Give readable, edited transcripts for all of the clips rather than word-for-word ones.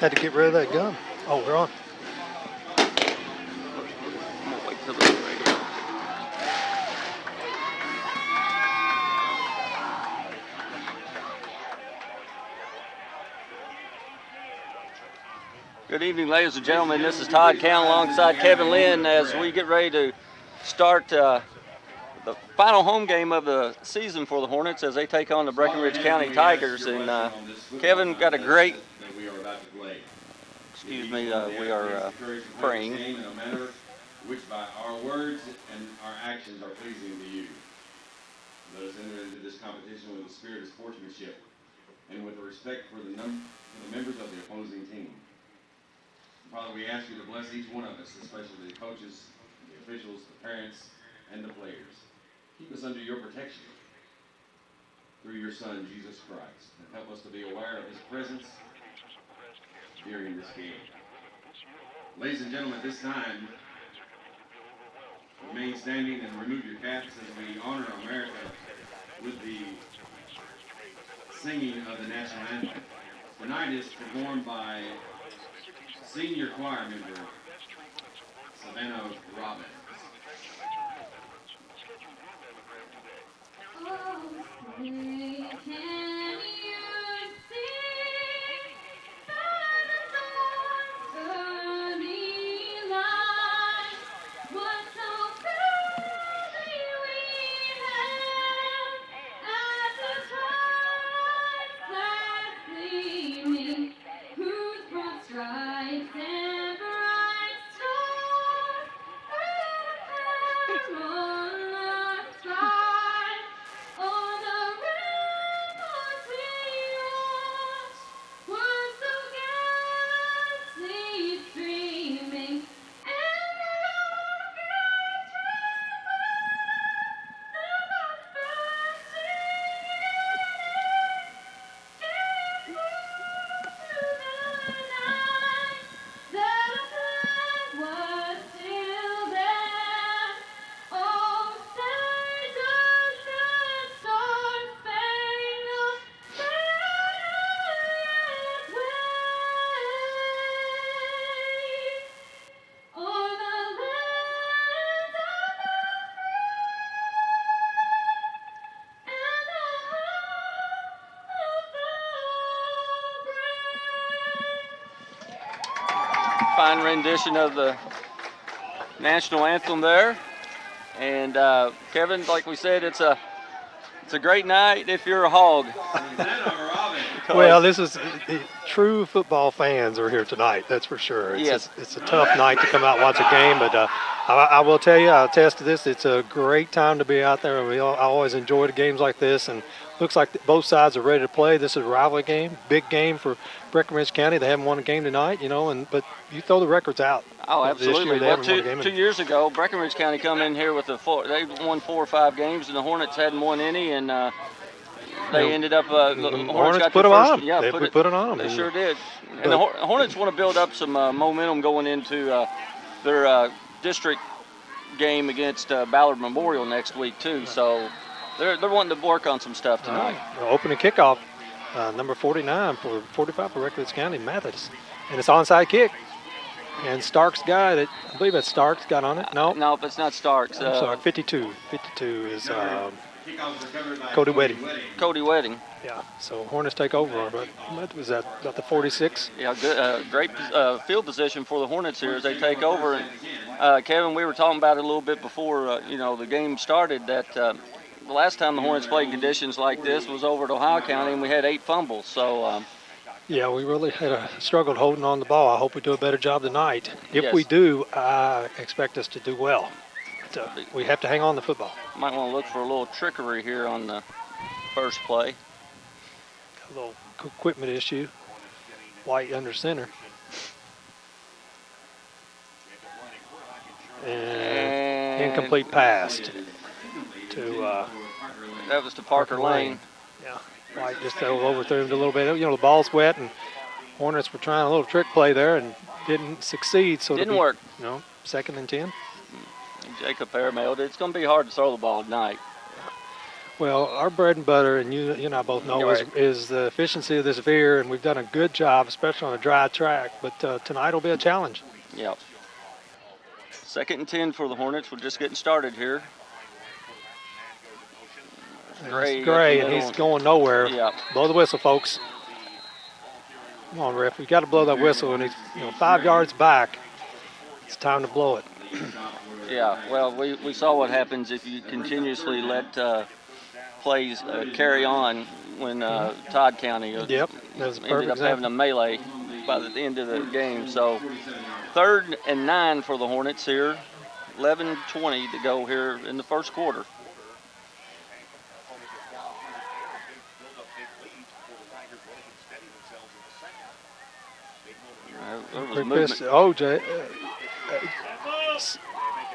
Had to get rid of that gum. Oh, we're on. I'm gonna wait till the radio. Good evening, ladies and gentlemen. This is Todd Count alongside Kevin Lynn as we get ready to start the final home game of the season for the Hornets as they take on the Breckenridge County Tigers. And Kevin got a great. Excuse me. We are praying. No matter which by our words and our actions are pleasing to you. Let us enter into this competition with a spirit of sportsmanship and with respect for the members of the opposing team. Father, we ask you to bless each one of us, especially the coaches, the officials, the parents, and the players. Keep us under your protection through your Son, Jesus Christ, and help us to be aware of his presence during this game. Ladies and gentlemen, at this time, remain standing and remove your caps as we honor America with the singing of the national anthem. Tonight is performed by senior choir member Savannah Robbins. Fine rendition of the national anthem there. And Kevin, like we said, it's a great night if you're a hog. Well, this is the true football fans are here tonight. That's for sure. It's a tough night to come out and watch a game, but I will tell you, I'll attest to this. It's a great time to be out there. I always enjoy the games like this, and looks like both sides are ready to play. This is a rivalry game, big game for Breckenridge County. They haven't won a game tonight, but you throw the records out. Oh, absolutely. This year, well, 2 years ago, Breckenridge County come in here with they won 4 or 5 games, and the Hornets hadn't won any, and they ended up. The Hornets put them on them. Yeah, they put it on them. They sure did. And the Hornets want to build up some momentum going into their district game against Ballard Memorial next week too. So they're wanting to work on some stuff tonight. Opening kickoff, number 45 for Breckenridge County, Mathis, and it's onside kick. And Stark's guy, I believe that's Stark's got on it. No, it's not Stark's. I'm sorry, 52. 52 is Cody Wedding. Cody Wedding. Yeah. So Hornets take over. But was that about the 46? Yeah, good. Great field position for the Hornets here as they take over. And Kevin, we were talking about it a little bit before the game started. That the last time the Hornets played conditions like this was over at Ohio County, and we had 8 fumbles. So. Yeah, we really had struggled holding on the ball. I hope we do a better job tonight. If Yes. we do, I expect us to do well. But, we have to hang on the football. Might want to look for a little trickery here on the first play. A little equipment issue. White under center. And incomplete pass to that was to Parker Lane. Yeah. White just overthrew him a little bit. The ball's wet, and Hornets were trying a little trick play there and didn't succeed. So didn't work. 2nd and 10. Jacob Airmailed. It's going to be hard to throw the ball tonight. Well, our bread and butter, and you and I both know, Right. is the efficiency of this veer, and we've done a good job, especially on a dry track. But tonight will be a challenge. Yep. 2nd and 10 for the Hornets. We're just getting started here. Gray, and he's going nowhere. Yep. Blow the whistle, folks. Come on, ref. We got to blow that whistle, and he's 5 yards back. It's time to blow it. Yeah, well, we saw what happens if you continuously let plays carry on when Todd County Yep, that was a perfect ended up having a melee by the end of the game. So 3rd and 9 for the Hornets here. 11:20 to go here in the first quarter.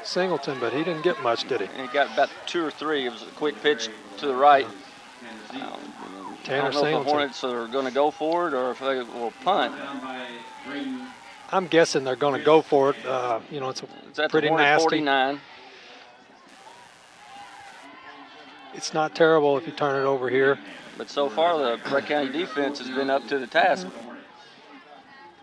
Singleton, but he didn't get much, did he? And he got about 2 or 3. It was a quick pitch to the right. I don't know if the Hornets are going to go for it or if they will punt. I'm guessing they're going to go for it. It's pretty nasty. 49. It's not terrible if you turn it over here. But so far, the Breck County defense has been up to the task.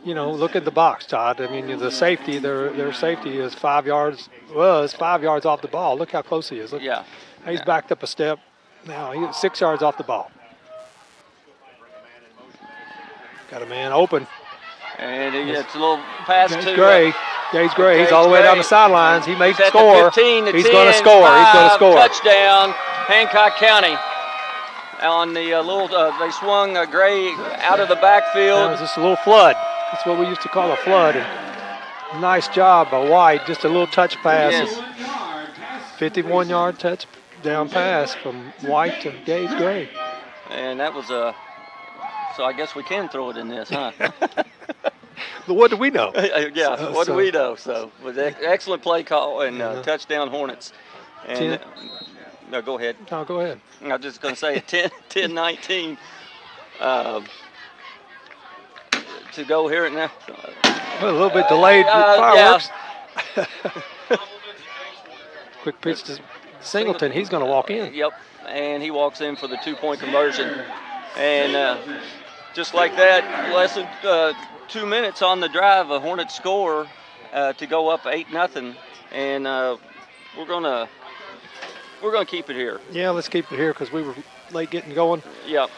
Look at the box, Todd. I mean, the safety, their safety is 5 yards off the ball. Look how close he is. Look, yeah. He's backed up a step. Now he's 6 yards off the ball. Got a man open. And he gets a little pass to Gray. Gage Gray. He's all the way down the sidelines. He may score. 15 to he's 10, going to score. He's going to score. Touchdown, Hancock County. On the they swung Gray out of the backfield. That was just a little flood. That's what we used to call a flood. And nice job by White. Just a little touch pass. Yes. 51-yard touchdown pass from White to Gage Gray. And that was so I guess we can throw it in this, huh? But what do we know? Yeah, what do we know? So, with excellent play call and touchdown Hornets. And no, go ahead. No, go ahead. I was just going to say 10-19 to go here now. A little bit delayed fireworks. Yeah. Quick pitch to Singleton. He's going to walk in. Yep, and he walks in for the 2-point conversion. And just like that, less than 2 minutes on the drive, a Hornets score to go up 8-0, and we're gonna keep it here. Yeah, let's keep it here because we were late getting going. Yep.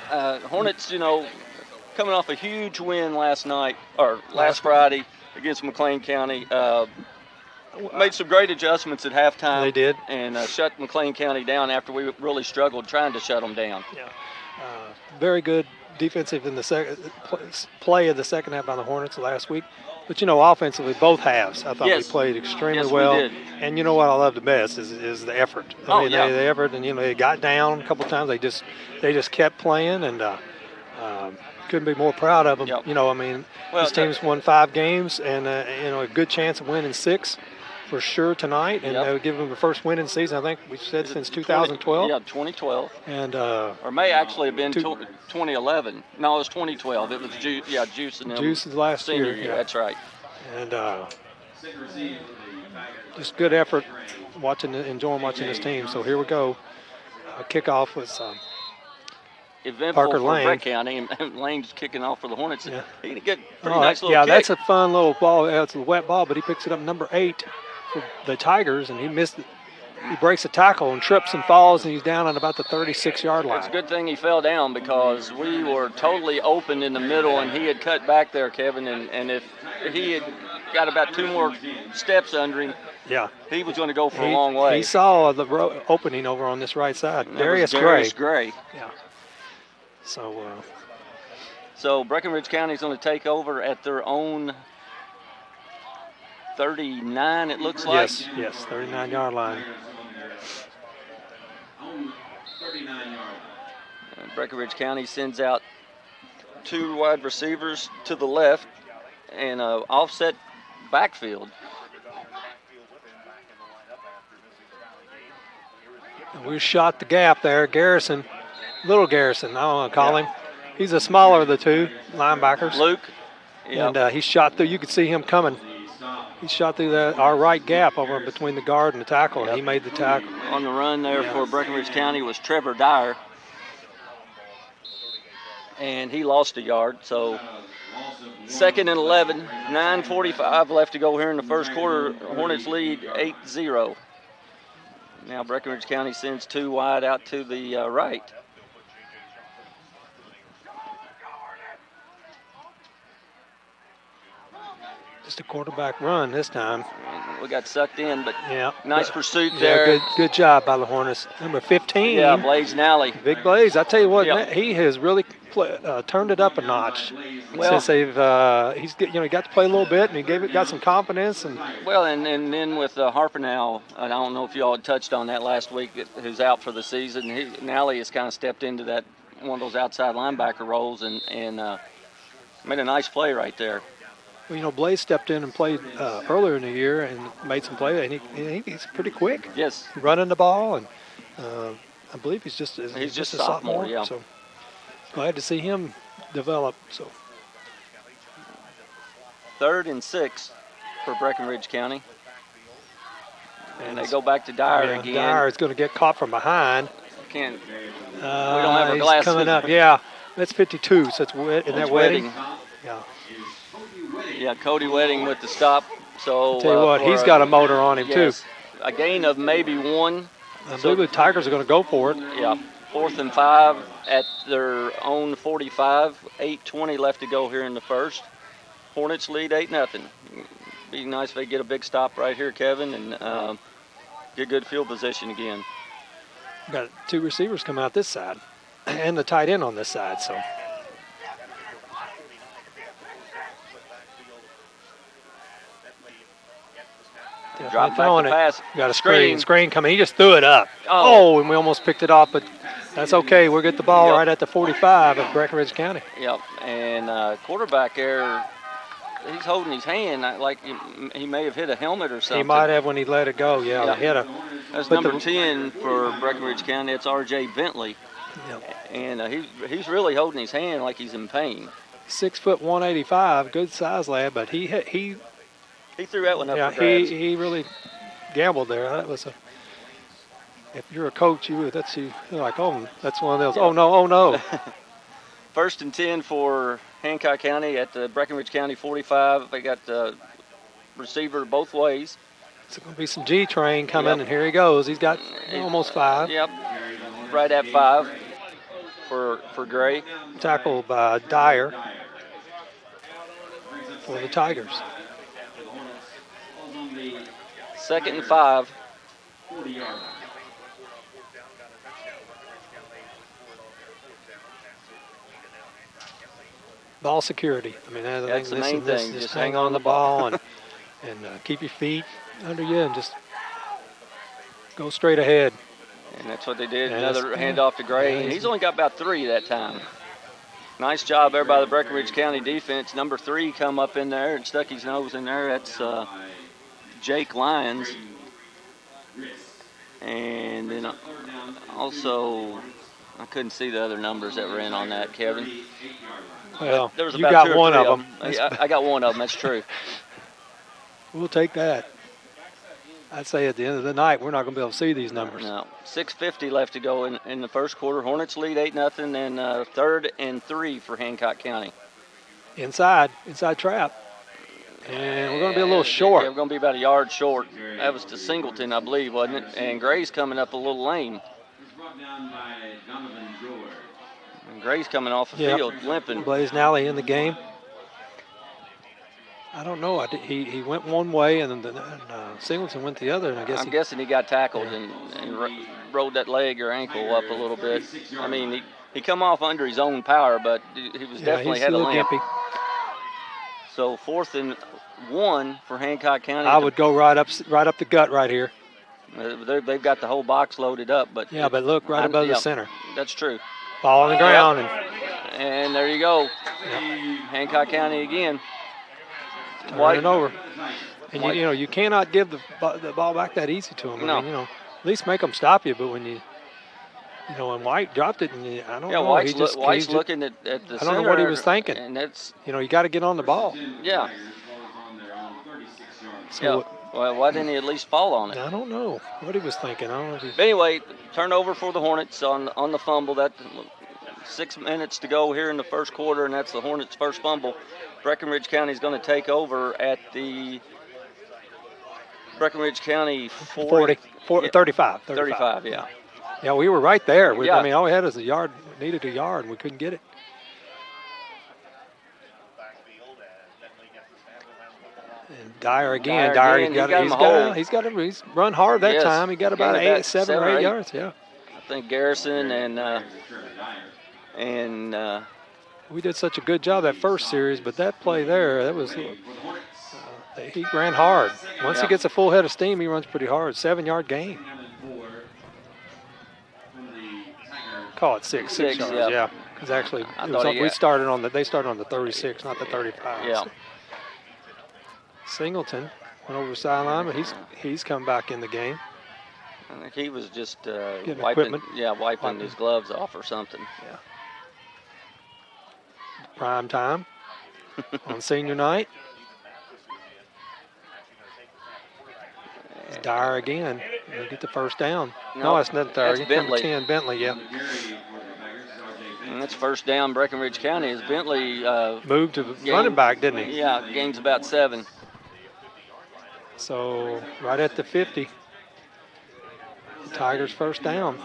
Hornets, coming off a huge win last Friday against McLean County. Made some great adjustments at halftime. They did. And shut McLean County down after we really struggled trying to shut them down. Yeah. Very good defensive in the play of the second half by the Hornets last week. But, offensively, both halves, I thought we played extremely well. We did. And you know what I love the best is the effort. I mean, the effort, and, they got down a couple times. They just kept playing, and couldn't be more proud of them. Yep. This team's won 5 games and, a good chance of winning 6 for sure tonight. And they would give them the first win in the season, I think we've said, since 2012. 2012. And or may actually have been 2011. No, it was 2012. It was Juice and them. Juice's last senior year. Yeah. That's right. And just good effort enjoying watching this team. So here we go. Kickoff was eventful Parker for Lane. Breck County, and Lane's kicking off for the Hornets. Yeah. He can get a pretty nice little kick. Yeah, that's a fun little ball. It's a wet ball, but he picks it up number 8 for the Tigers, and he missed it. He breaks a tackle and trips and falls, and he's down on about the 36-yard line. It's a good thing he fell down because we were totally open in the middle, and he had cut back there, Kevin, and if he had got about 2 more steps under him, he was going to go for a long way. He saw the opening over on this right side. Darius Gray. Yeah. So Breckenridge County is going to take over at their own 39, it looks like. Yes, 39-yard line. And Breckenridge County sends out 2 wide receivers to the left and an offset backfield. We shot the gap there. Little Garrison, I don't want to call him. He's the smaller of the 2 linebackers. Luke. And he shot through. You could see him coming. He shot through our right gap over between the guard and the tackle, and he made the tackle. On the run there for Breckenridge County was Trevor Dyer. And he lost a yard, so 2nd and 11, 9:45 left to go here in the first quarter. Hornets lead 8-0. Now Breckenridge County sends 2 wide out to the right. Just a quarterback run this time. We got sucked in, but nice pursuit there. Good job by the Hornets. Number 15. Yeah, Blaze Nally. Big Blaze. I tell you what, he has really turned it up a notch since they've he got to play a little bit, and he got some confidence. And then with Harpenau, I don't know if you all had touched on that last week, who's out for the season. Nally has kind of stepped into that one of those outside linebacker roles and made a nice play right there. Well, Blaze stepped in and played earlier in the year and made some play, and he's pretty quick. Yes. Running the ball, and I believe he's just a sophomore. Yeah. So glad to see him develop. So 3rd and 6 for Breckenridge County. And they go back to Dyer again. Dyer is going to get caught from behind. We don't have our glasses. Coming up, yeah. That's 52, so it's Wedding. Yeah. Yeah, Cody Wedding with the stop. So I'll tell you what, he's got a motor on him too. A gain of maybe 1. I believe the Tigers are going to go for it. Yeah, 4th and 5 at their own 45. 8:20 left to go here in the first. Hornets lead 8-0. Be nice if they get a big stop right here, Kevin, and get good field position again. We've got 2 receivers coming out this side, and the tight end on this side. So. Drop back the pass. Got a screen coming. He just threw it up. Oh, and we almost picked it off, but that's okay. We'll get the ball right at the 45 of Breckenridge County. Yep, and quarterback there, he's holding his hand like he may have hit a helmet or something. He might have when he let it go, That's number 10 for Breckenridge County. It's R.J. Bentley. Yep. And he's really holding his hand like he's in pain. 6 foot 185, good size lad, but he threw that one up for grabs. He really gambled there. That was if you're a coach, you're like, oh, that's one of those. Yeah. Oh no. 1st and 10 for Hancock County at the Breckenridge County 45. They got the receiver both ways. It's going to be some G train coming, and here he goes. He's got almost 5. Yep, right at 5 for Gray. Tackled by Dyer for the Tigers. 2nd and 5. Ball security. I mean, that's the main thing. Just hang on the ball and keep your feet under you and just go straight ahead. And that's what they did. Another handoff to Gray. And he's only got about 3 that time. Nice job there by the Breckenridge County defense. Number 3 come up in there and stuck his nose in there. That's Jake Lyons. And then also, I couldn't see the other numbers that were in on that, Kevin. Well, there was you got one of them. I got one of them, that's true. We'll take that. I'd say at the end of the night, we're not going to be able to see these numbers. No. 6:50 left to go in the first quarter. Hornets lead 8-0, and 3rd and 3 for Hancock County. Inside trap. And we're going to be a little short. Yeah, we're going to be about a yard short. That was to Singleton, I believe, wasn't it? And Gray's coming up a little lame. And Gray's coming off the field, limping. Blaze Nally in the game. I don't know. He went one way, and then Singleton went the other. And I'm guessing he got tackled and rolled that leg or ankle up a little bit. I mean, he come off under his own power, but he was definitely had a limp. Gimpy. So 4th and 1 for Hancock County. I would go right up the gut right here. They've got the whole box loaded up, but look right above the center. That's true. Ball on the ground, and there you go. Hancock County again. Turning over, and you cannot give the ball back that easy to them. No. I mean, at least make them stop you. But when when White dropped it, and I don't know. White's looking at the center. I don't know what he was thinking. And that's you got to get on the ball. Yeah. So Yeah. Well, why didn't he at least fall on it? I don't know what he was thinking. I don't know if he... But anyway, turnover for the Hornets on the fumble. That 6 minutes to go here in the first quarter, and that's the Hornets' first fumble. Breckenridge County is going to take over at the Breckenridge County 35. 35, yeah. Yeah, we were right there. Yeah. I mean, all we had was a yard, needed a yard, and we couldn't get it. And Dyer again. He's run hard that time. He got about 7 or 8 yards. Yeah. I think Garrison and we did such a good job that first series, but that play there, that was he ran hard. Once he gets a full head of steam, he runs pretty hard. 7-yard gain. Call it six yards. Yeah. Because actually, they started on the 36, not the 35. Yeah. So. Singleton went over the sideline, but he's come back in the game. I think he was just wiping his gloves off or something. Yeah. Prime time on senior night. It's Dyer again. He'll get the first down. No, that's not Dyer. That's Bentley. Number 10, Bentley, yeah. And that's first down Breckenridge County as Bentley moved to running back, didn't he? Yeah, gains about 7. So right at the 50. Tigers first down.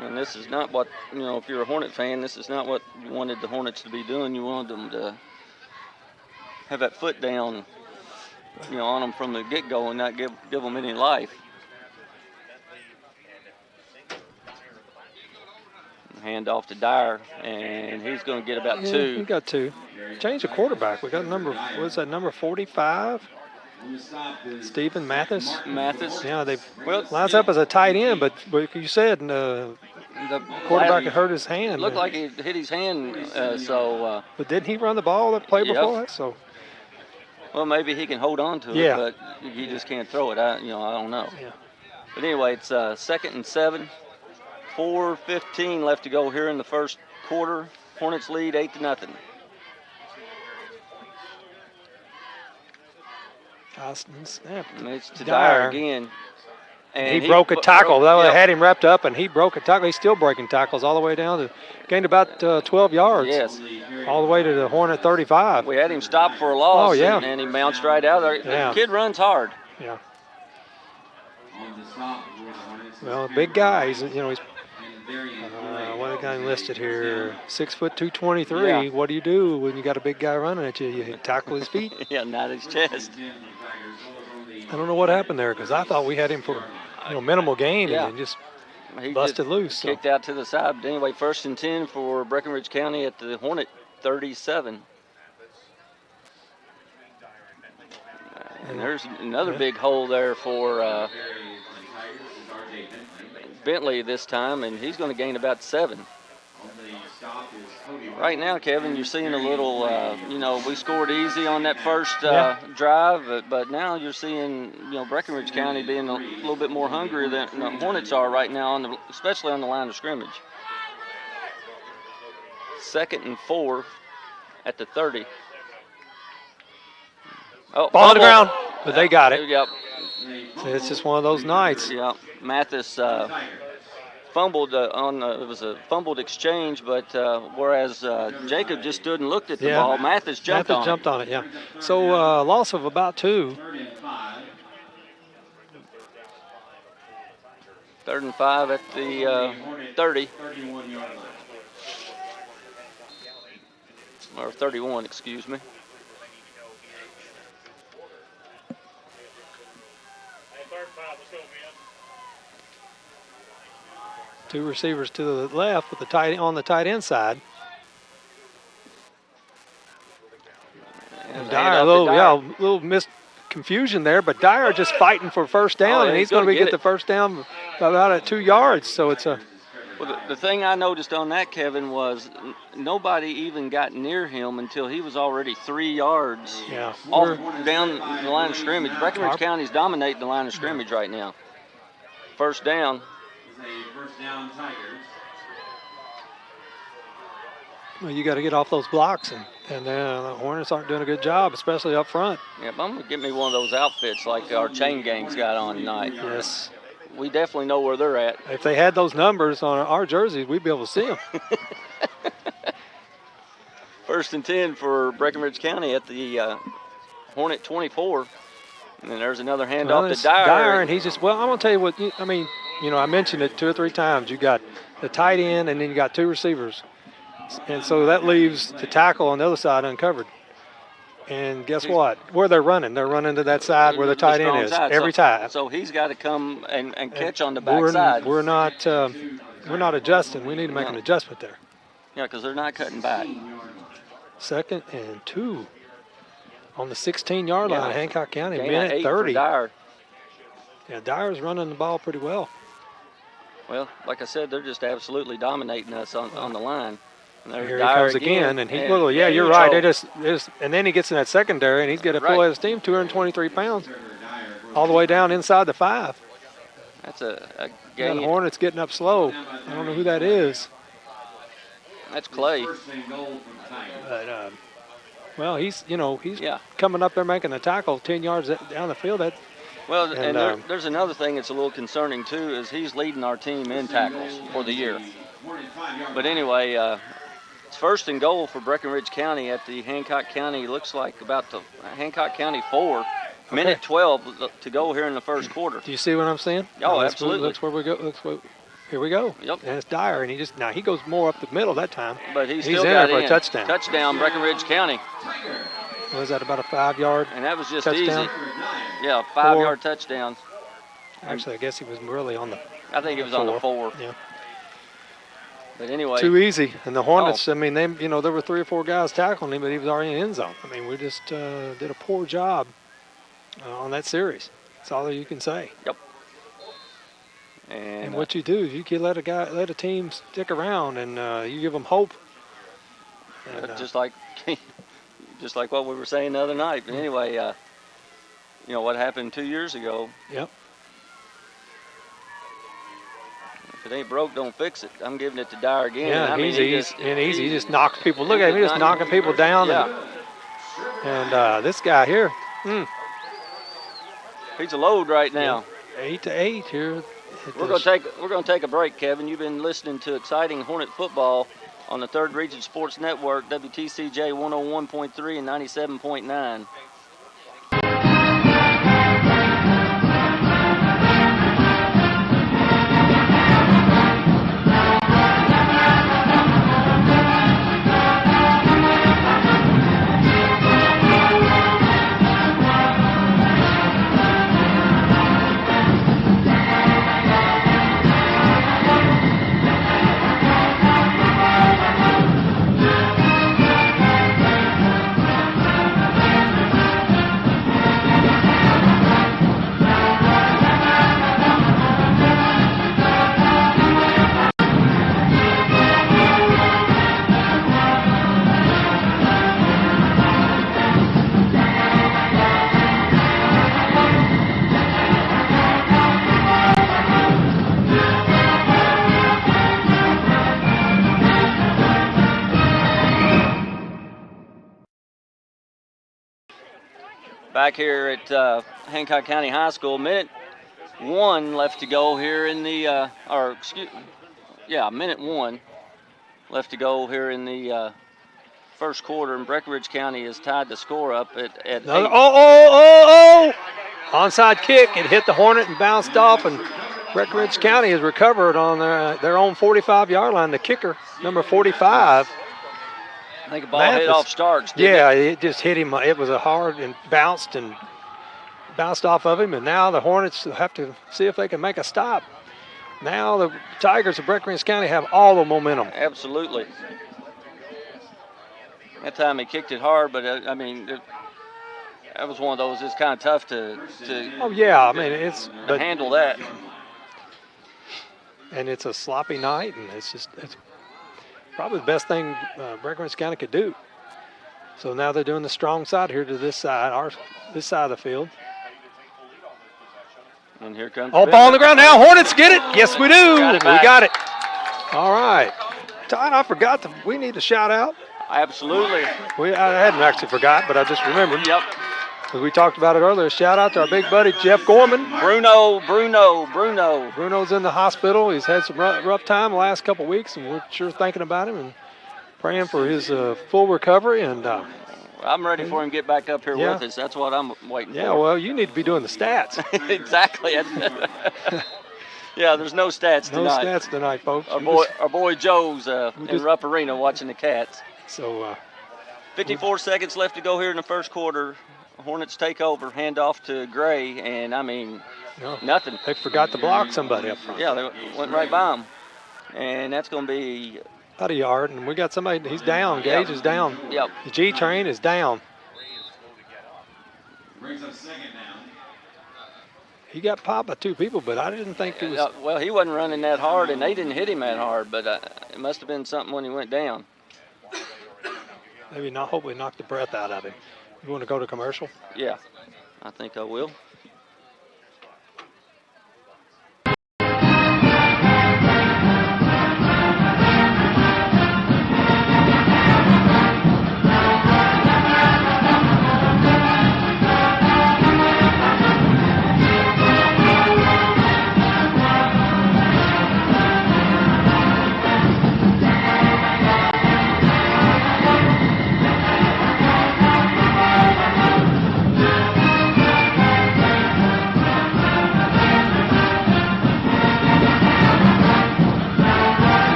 And this is not what, if you're a Hornet fan, this is not what you wanted the Hornets to be doing. You wanted them to have that foot down, on them from the get-go and not give them any life. Hand off to Dyer, and he's going to get about 2. He got 2. Change the quarterback. We got number 45? Stephen Mathis. Yeah, lines up as a tight end, but you said the quarterback had hurt his hand. Looked like he hit his hand, But didn't he run the ball that play before that? So. Well, maybe he can hold on to it, but he just can't throw it. I don't know. Yeah. But anyway, it's 2nd and 7. 4:15 left to go here in the first quarter. Hornets lead 8-0. And it's to Dyer again. And he broke a tackle. They had him wrapped up, and he broke a tackle. He's still breaking tackles all the way down to gained about 12 yards. Yes. All the way to the Hornet 35. We had him stopped for a loss, and he bounced right out there. Yeah. The kid runs hard. Yeah. Well, a big guy. He's what a guy listed here, 6 foot 223. Yeah. What do you do when you got a big guy running at you? You tackle his feet? Yeah, not his chest. I don't know what happened there because I thought we had him for minimal gain and just busted loose. Kicked out to the side. But anyway, 1st and 10 for Breckenridge County at the Hornet 37. And there's another big hole there for Bentley this time, and he's going to gain about 7. Right now, Kevin, you're seeing a little, we scored easy on that first drive, but now you're seeing, Breckenridge County being a little bit more hungry than the Hornets are right now, especially on the line of scrimmage. 2nd and 4 at the 30. Oh, ball on the ground, but they got it. Yep. It's just one of those nights. Yep. Mathis fumbled it was a fumbled exchange, but whereas Jacob just stood and looked at the ball, Mathis jumped on it. Yeah. So loss of about 2. 3rd and 5 at the 30. Or 31, excuse me. Two receivers to the left with on the tight end side. And Dyer, a little missed confusion there, but Dyer just fighting for first down, and he's going to get the first down about at 2 yards. So it's a. Well, the thing I noticed on that, Kevin, was nobody even got near him until he was already 3 yards off down the line of scrimmage. Breckenridge County's dominating the line of scrimmage right now. First down. First down, Tigers. Well, you got to get off those blocks, and the Hornets aren't doing a good job, especially up front. Yeah, but I'm going to get me one of those outfits like our chain gang's got on tonight. Yes. We definitely know where they're at. If they had those numbers on our jerseys, we'd be able to see them. 1st and 10 for Breckenridge County at the Hornet 24. And then there's another handoff to Dyer. And he's just, well, I'm going to tell you what, I mentioned it 2 or 3 times. You got the tight end, and then you got 2 receivers. And so that leaves the tackle on the other side uncovered. And guess what? Where they're running to that side where the tight end is every time. So he's got to come and catch on the backside. We're not adjusting. We need to make an adjustment there. Yeah, because they're not cutting back. 2nd and 2 on the 16-yard line, Hancock County, minute 30. Dyer. Yeah, Dyer's running the ball pretty well. Well, like I said, they're just absolutely dominating us on the line. And here he comes again, and you're right. They just, and then he gets in that secondary, and he's got to pull out his team, 223 pounds, all the way down inside the 5. That's a game. The Hornets getting up slow. I don't know who that is. That's Clay. But, he's coming up there making the tackle 10 yards down the field. There's another thing that's a little concerning, too, is he's leading our team in tackles for the year. But anyway, it's 1st and goal for Breckenridge County at the Hancock County. Looks like about the Hancock County 4. Minute 12 to go here in the 1st quarter. Do you see what I'm saying? Oh, absolutely. That's where we go. Here we go. Yep. And it's Dyer, and he goes more up the middle that time. But he's in there for a touchdown. Touchdown, Breckenridge County. Was that about a 5-yard? And that was just touchdown? easy. Yeah, 5-yard touchdown. Actually, I guess he was really on the. I think it was on the 4. Yeah. But anyway. Too easy. And the Hornets, there were 3 or 4 guys tackling him, but he was already in the end zone. We just did a poor job on that series. That's all you can say. Yep. And what you do is you can let a team stick around, and you give them hope. And, just like what we were saying the other night. But anyway, what happened 2 years ago. Yep. If it ain't broke, don't fix it. I'm giving it to Dyer again. Yeah, he just knocks people. Look at him, he's just knocking people down. Yeah. And this guy here, he's a load right now. 8-8 here. We're going to take a break, Kevin. You've been listening to exciting Hornet football on the 3rd Region Sports Network, WTCJ 101.3 and 97.9. Back here at Hancock County High School, minute 1 left to go here in the, minute 1 left to go here in the 1st quarter, and Breckenridge County has tied the score up at 8. Onside kick. It hit the Hornet and bounced off, and Breckenridge County has recovered on their own 45-yard line. The kicker, number 45. I think a ball hit off Starks. It just hit him. It was a hard and bounced off of him, and now the Hornets have to see if they can make a stop. Now the Tigers of Breckenridge County have all the momentum. Absolutely. That time he kicked it hard, but that was one of those. It's kind of tough to handle that. And it's a sloppy night, and it's probably the best thing Breckenridge County could do. So now they're doing the strong side here to this side, this side of the field. And here comes ball on the ground now. Hornets get it. Yes, we do. We got it. All right. Todd, I forgot we need a shout out. Absolutely. I hadn't actually forgot, but I just remembered. Yep. We talked about it earlier. Shout out to our big buddy Jeff Gorman. Bruno. Bruno's in the hospital. He's had some rough time the last couple of weeks, and we're sure thinking about him and praying for his full recovery. And I'm ready for him to get back up here with us. That's what I'm waiting for. Yeah, well, you need to be doing the stats. Exactly. Yeah, there's no stats tonight. No stats tonight, folks. Our boy Joe's in Rupp Arena watching the Cats. So 54 seconds left to go here in the first quarter. Hornets take over, hand off to Gray, and nothing. They forgot to block somebody up front. Yeah, they went right by him. And that's going to be about a yard, and we got somebody. He's down. Gage is down. Yep. The G train is down. Brings up second down. He got popped by 2 people, but I didn't think it was. Well, he wasn't running that hard, and they didn't hit him that hard, but it must have been something when he went down. Maybe not. Hopefully, knocked the breath out of him. You want to go to commercial? Yeah, I think I will.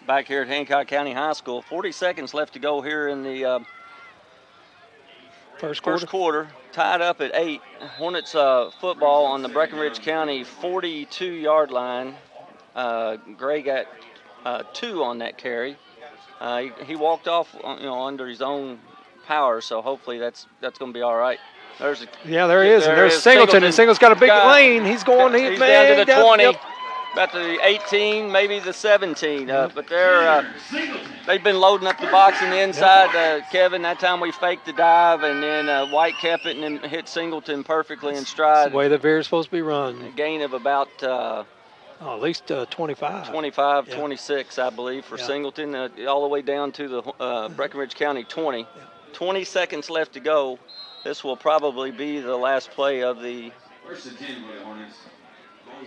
Back here at Hancock County High School. 40 seconds left to go here in the first quarter. Tied up at 8. Hornets football on the Breckenridge County 42-yard line. Gray got 2 on that carry. He walked off, under his own power, so hopefully that's going to be all right. There he is. And there's Singleton. And Singleton's got a big lane. He's going. He's down to the 20. Yep. About the 18, maybe the 17, but they've been loading up the box in the inside. Kevin, that time we faked the dive, and then White kept it and then hit Singleton perfectly in stride. That's the way the veer's supposed to be run. A gain of about at least 25. 25, 26, I believe, for Singleton, all the way down to the Breckenridge County 20. Yeah. 20 seconds left to go. This will probably be the last play of the First and 10 for the Hornets.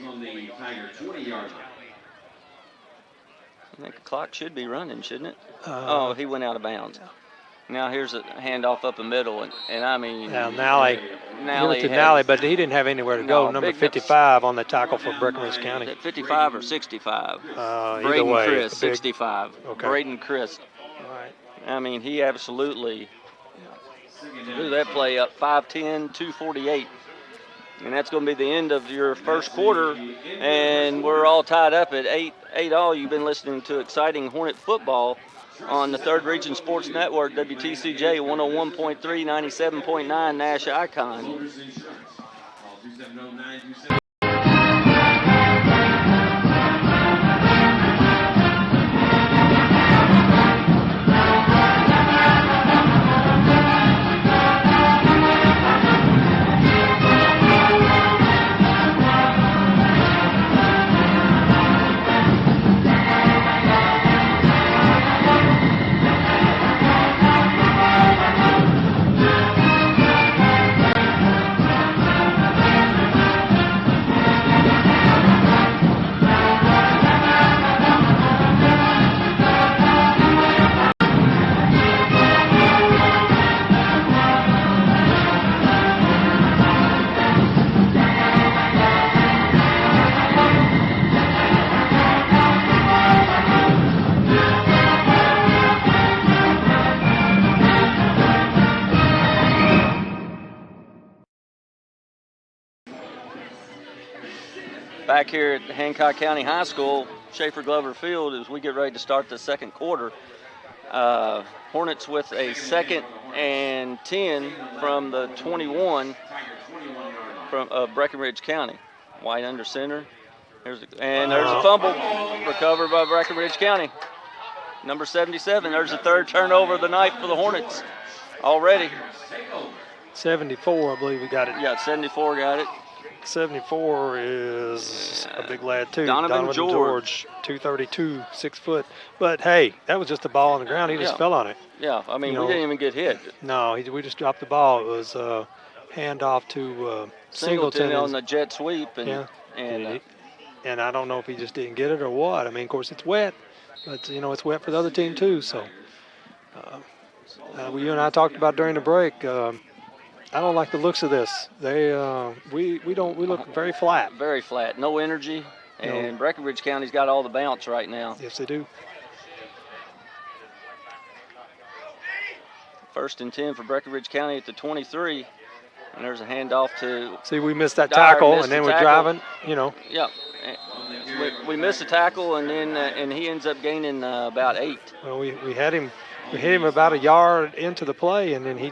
On the Tiger 20-yard line. I think the clock should be running, shouldn't it? He went out of bounds. Yeah. Now here's a handoff up the middle, and I mean. Now Nally, but he didn't have anywhere to go. Number 55 on the tackle for Breckenridge County. 55 or 65? Either way. Chris, 65. Okay. Braden Chris. All right. I mean, he absolutely blew that play up 5'10", 248. And that's going to be the end of your first quarter, and we're all tied up at 8-all. You've been listening to exciting Hornet football on the 3rd Region Sports Network, WTCJ 101.3, 97.9 Nash Icon. Back here at Hancock County High School, Schaefer Glover Field, as we get ready to start the second quarter. Hornets with a 2nd and 10 from the 21 from Breckenridge County. White under center. There's a fumble recovered by Breckenridge County. Number 77. There's the 3rd turnover of the night for the Hornets already. 74, I believe we got it. Yeah, 74 got it. 74 is a big lad, too. Donovan George. 232, 6 foot. But, hey, that was just a ball on the ground. He just fell on it. Yeah, I mean, we didn't even get hit. No, we just dropped the ball. It was handoff to Singleton on the jet sweep. And I don't know if he just didn't get it or what. I mean, of course, it's wet. But, it's wet for the other team, too. So, you and I talked about during the break. I don't like the looks of this. We look very flat. Very flat. No energy. And Breckenridge County's got all the bounce right now. Yes, they do. 1st and 10 for Breckenridge County at the 23. And there's a handoff to. See, we missed that tackle, and then we're driving. Yeah. We missed the tackle, and then and he ends up gaining about 8. Well, we hit him about a yard into the play, and then he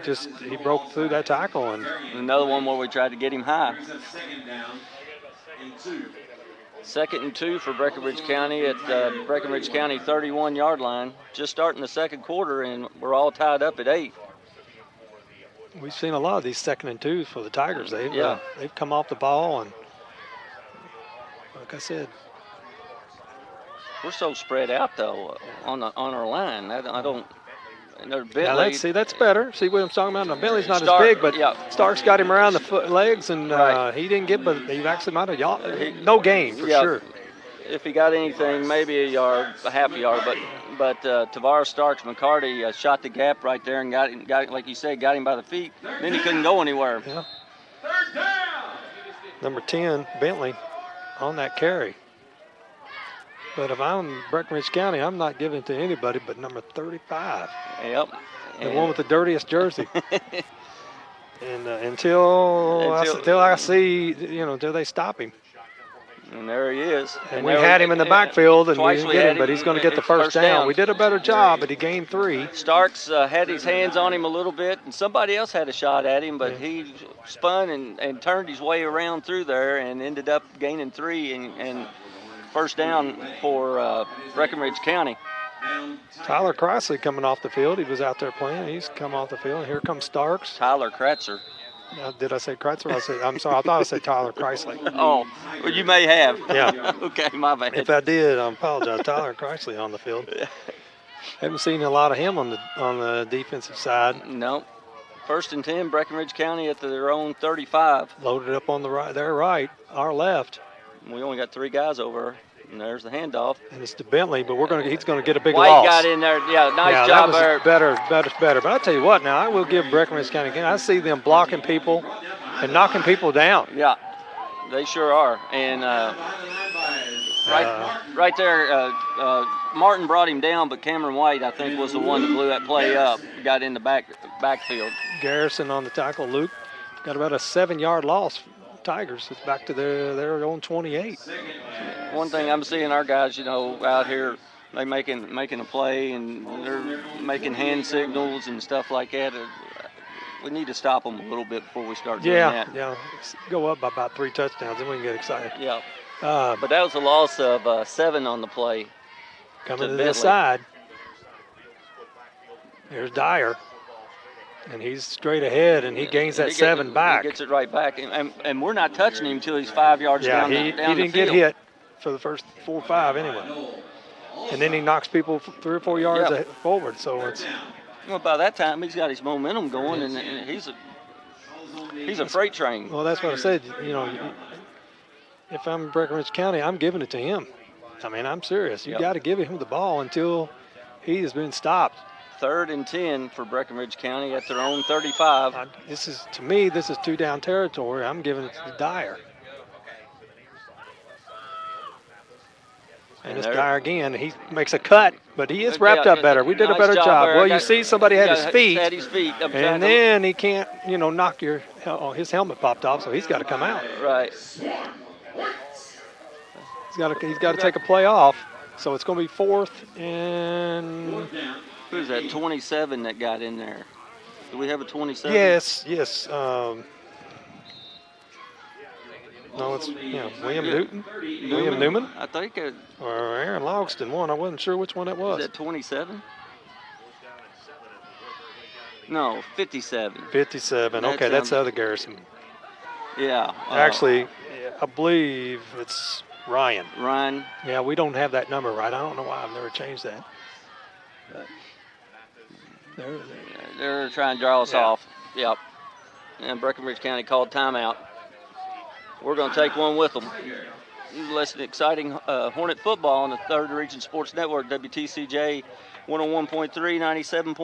broke through that tackle. And another one where we tried to get him high. 2nd and 2 for Breckenridge County at Breckenridge County 31-yard line. Just starting the 2nd quarter, and we're all tied up at 8. We've seen a lot of these 2nd and 2s for the Tigers. They've come off the ball, and like I said, we're so spread out though on our line. I don't. That's better. See what I'm talking about? Now, Bentley's not as big, but Stark's got him around the legs, and he didn't get, but he actually might have no gain for sure. If he got anything, maybe a yard, a half a yard, but Tavares Starks McCarty shot the gap right there and got like you said, got him by the feet. Then he couldn't go anywhere. Yeah. Number 10, Bentley, on that carry. But if I'm Breckenridge County, I'm not giving it to anybody but number 35. Yep. The one with the dirtiest jersey. And until I see, until they stop him. And there he is. And we had him in the backfield, and we didn't get him, but he's going to get the first down. We did a better job, but he gained 3. Starks had his hands on him a little bit, and somebody else had a shot at him, but he spun and turned his way around through there and ended up gaining 3 and first down for Breckenridge County. Tyler Chrysler coming off the field. He was out there playing. He's come off the field. And here comes Starks. Tyler Kratzer. Did I say Chrysler? I'm sorry. I thought I said Tyler Chrysler. Oh, well, you may have. Yeah. Okay, my bad. If I did, I apologize. Tyler Chrysler on the field. Haven't seen a lot of him on the defensive side. No. 1st and 10, Breckenridge County at their own 35. Loaded up on the right, their right, our left. We only got 3 guys over, and there's the handoff. And it's to Bentley, but he's going to get a big White loss. got in there. Yeah, nice job there. Better. But I'll tell you what, now I will give Breckenridge County again. I see them blocking people and knocking people down. Yeah, they sure are. And right there, Martin brought him down, but Cameron White, I think, was the one that blew that play up. Got in the backfield. Garrison on the tackle. Luke got about a 7-yard loss. Tigers. It's back to their own 28. One thing I'm seeing our guys, out here, they making a play and they're making hand signals and stuff like that. We need to stop them a little bit before we start doing that. Yeah, go up by about 3 touchdowns, then we can get excited. Yeah, but that was a loss of 7 on the play. Coming to this side. There's Dyer. And he's straight ahead, and he gains that 7 back. He gets it right back, and we're not touching him until he's 5 yards down the field. He didn't get hit for the first 4 or 5 anyway. And then he knocks people 3 or 4 yards forward. So it's. Well, by that time he's got his momentum going, and he's a freight train. Well, that's what I said. If I'm Breckenridge County, I'm giving it to him. I mean, I'm serious. You got to give him the ball until he has been stopped. 3rd and 10 for Breckenridge County at their own 35. This is 2-down territory. I'm giving it to Dyer. And it's Dyer again. He makes a cut, but he is wrapped up better. We did a better job. Well, you see somebody had his feet. And then he can't, knock his helmet popped off, so he's got to come out. Right. He's got to take a play off. So it's going to be 4th and Who is that 27 that got in there? Do we have a 27? Yes. No, it's William Newton. William Newman? I think it. Or Aaron Logston won. I wasn't sure which one it was. Is that 27? No, 57. 57. Okay, that's the other Garrison. Yeah. Actually, I believe it's Ryan. Ryan. Yeah, we don't have that number right. I don't know why I've never changed that. They're trying to draw us off. Yep. And Breckenridge County called timeout. We're going to take one with them. You listen to exciting Hornet football on the 3rd Region Sports Network, WTCJ 101.3, 97.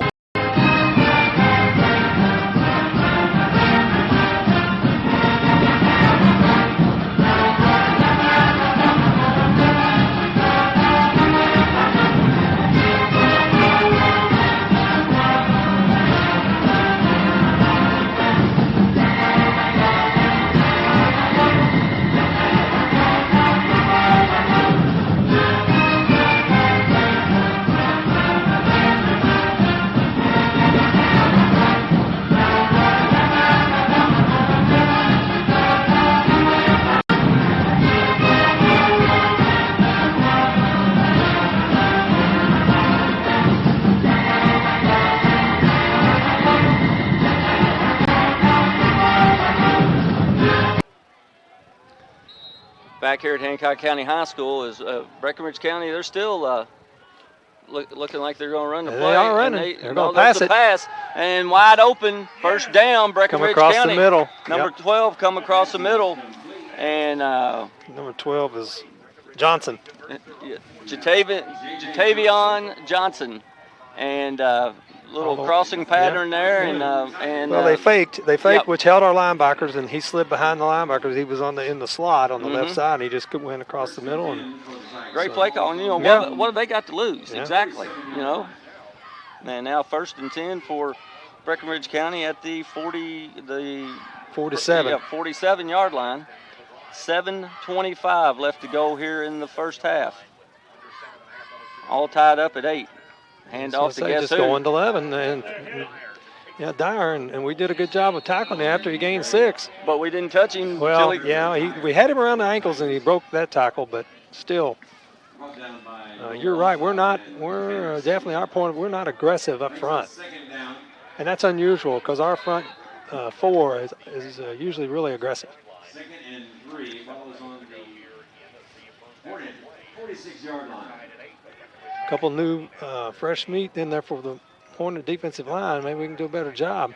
Back here at Hancock County High School is Breckenridge County. They're still looking like they're going to run the play. They are running. They're going to pass it. Pass, and wide open, first down, Breckenridge County. Come across the middle. Number 12 come across the middle. And number 12 is Johnson. Jatavion Johnson. And little crossing pattern there. And well, they faked, which held our linebackers, and he slid behind the linebackers. He was in the slot on the left side, and he just went across the middle. And great play call. And, what have they got to lose? Yeah. Exactly. And now 1st and 10 for Breckenridge County at the 47. 47-yard line. 7:25 left to go here in the first half. All tied up at 8. Hand off to guess just who? Going to 11, and Dyer, and we did a good job of tackling him after he gained 6. But we didn't touch him. Well, we had him around the ankles, and he broke that tackle, but still. You're right. We're definitely our point. We're not aggressive up front, and that's unusual because our front 4 is usually really aggressive. 2nd and 3. Ball is on the 46-yard line. Couple new fresh meat in there for the Hornet defensive line. Maybe we can do a better job.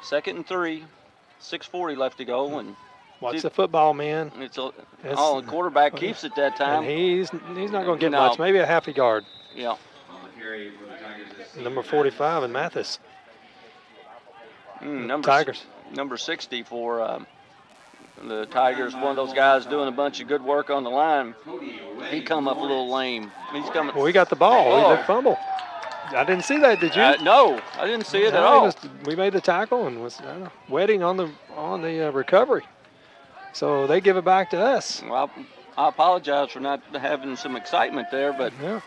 Second and 3, 6:40 left to go, and watch the football, man. The quarterback keeps it that time. And he's not going to get much. Maybe a half a yard. Yeah. Number 45 in Mathis. Tigers. Number 60 for the Tigers. One of those guys doing a bunch of good work on the line. He come up a little lame. He's coming. Well, he got the ball. He did fumble. I didn't see that. Did you? No, I didn't see it at all. We made the tackle and was waiting on the recovery. So they give it back to us. Well, I apologize for not having some excitement there, but yeah,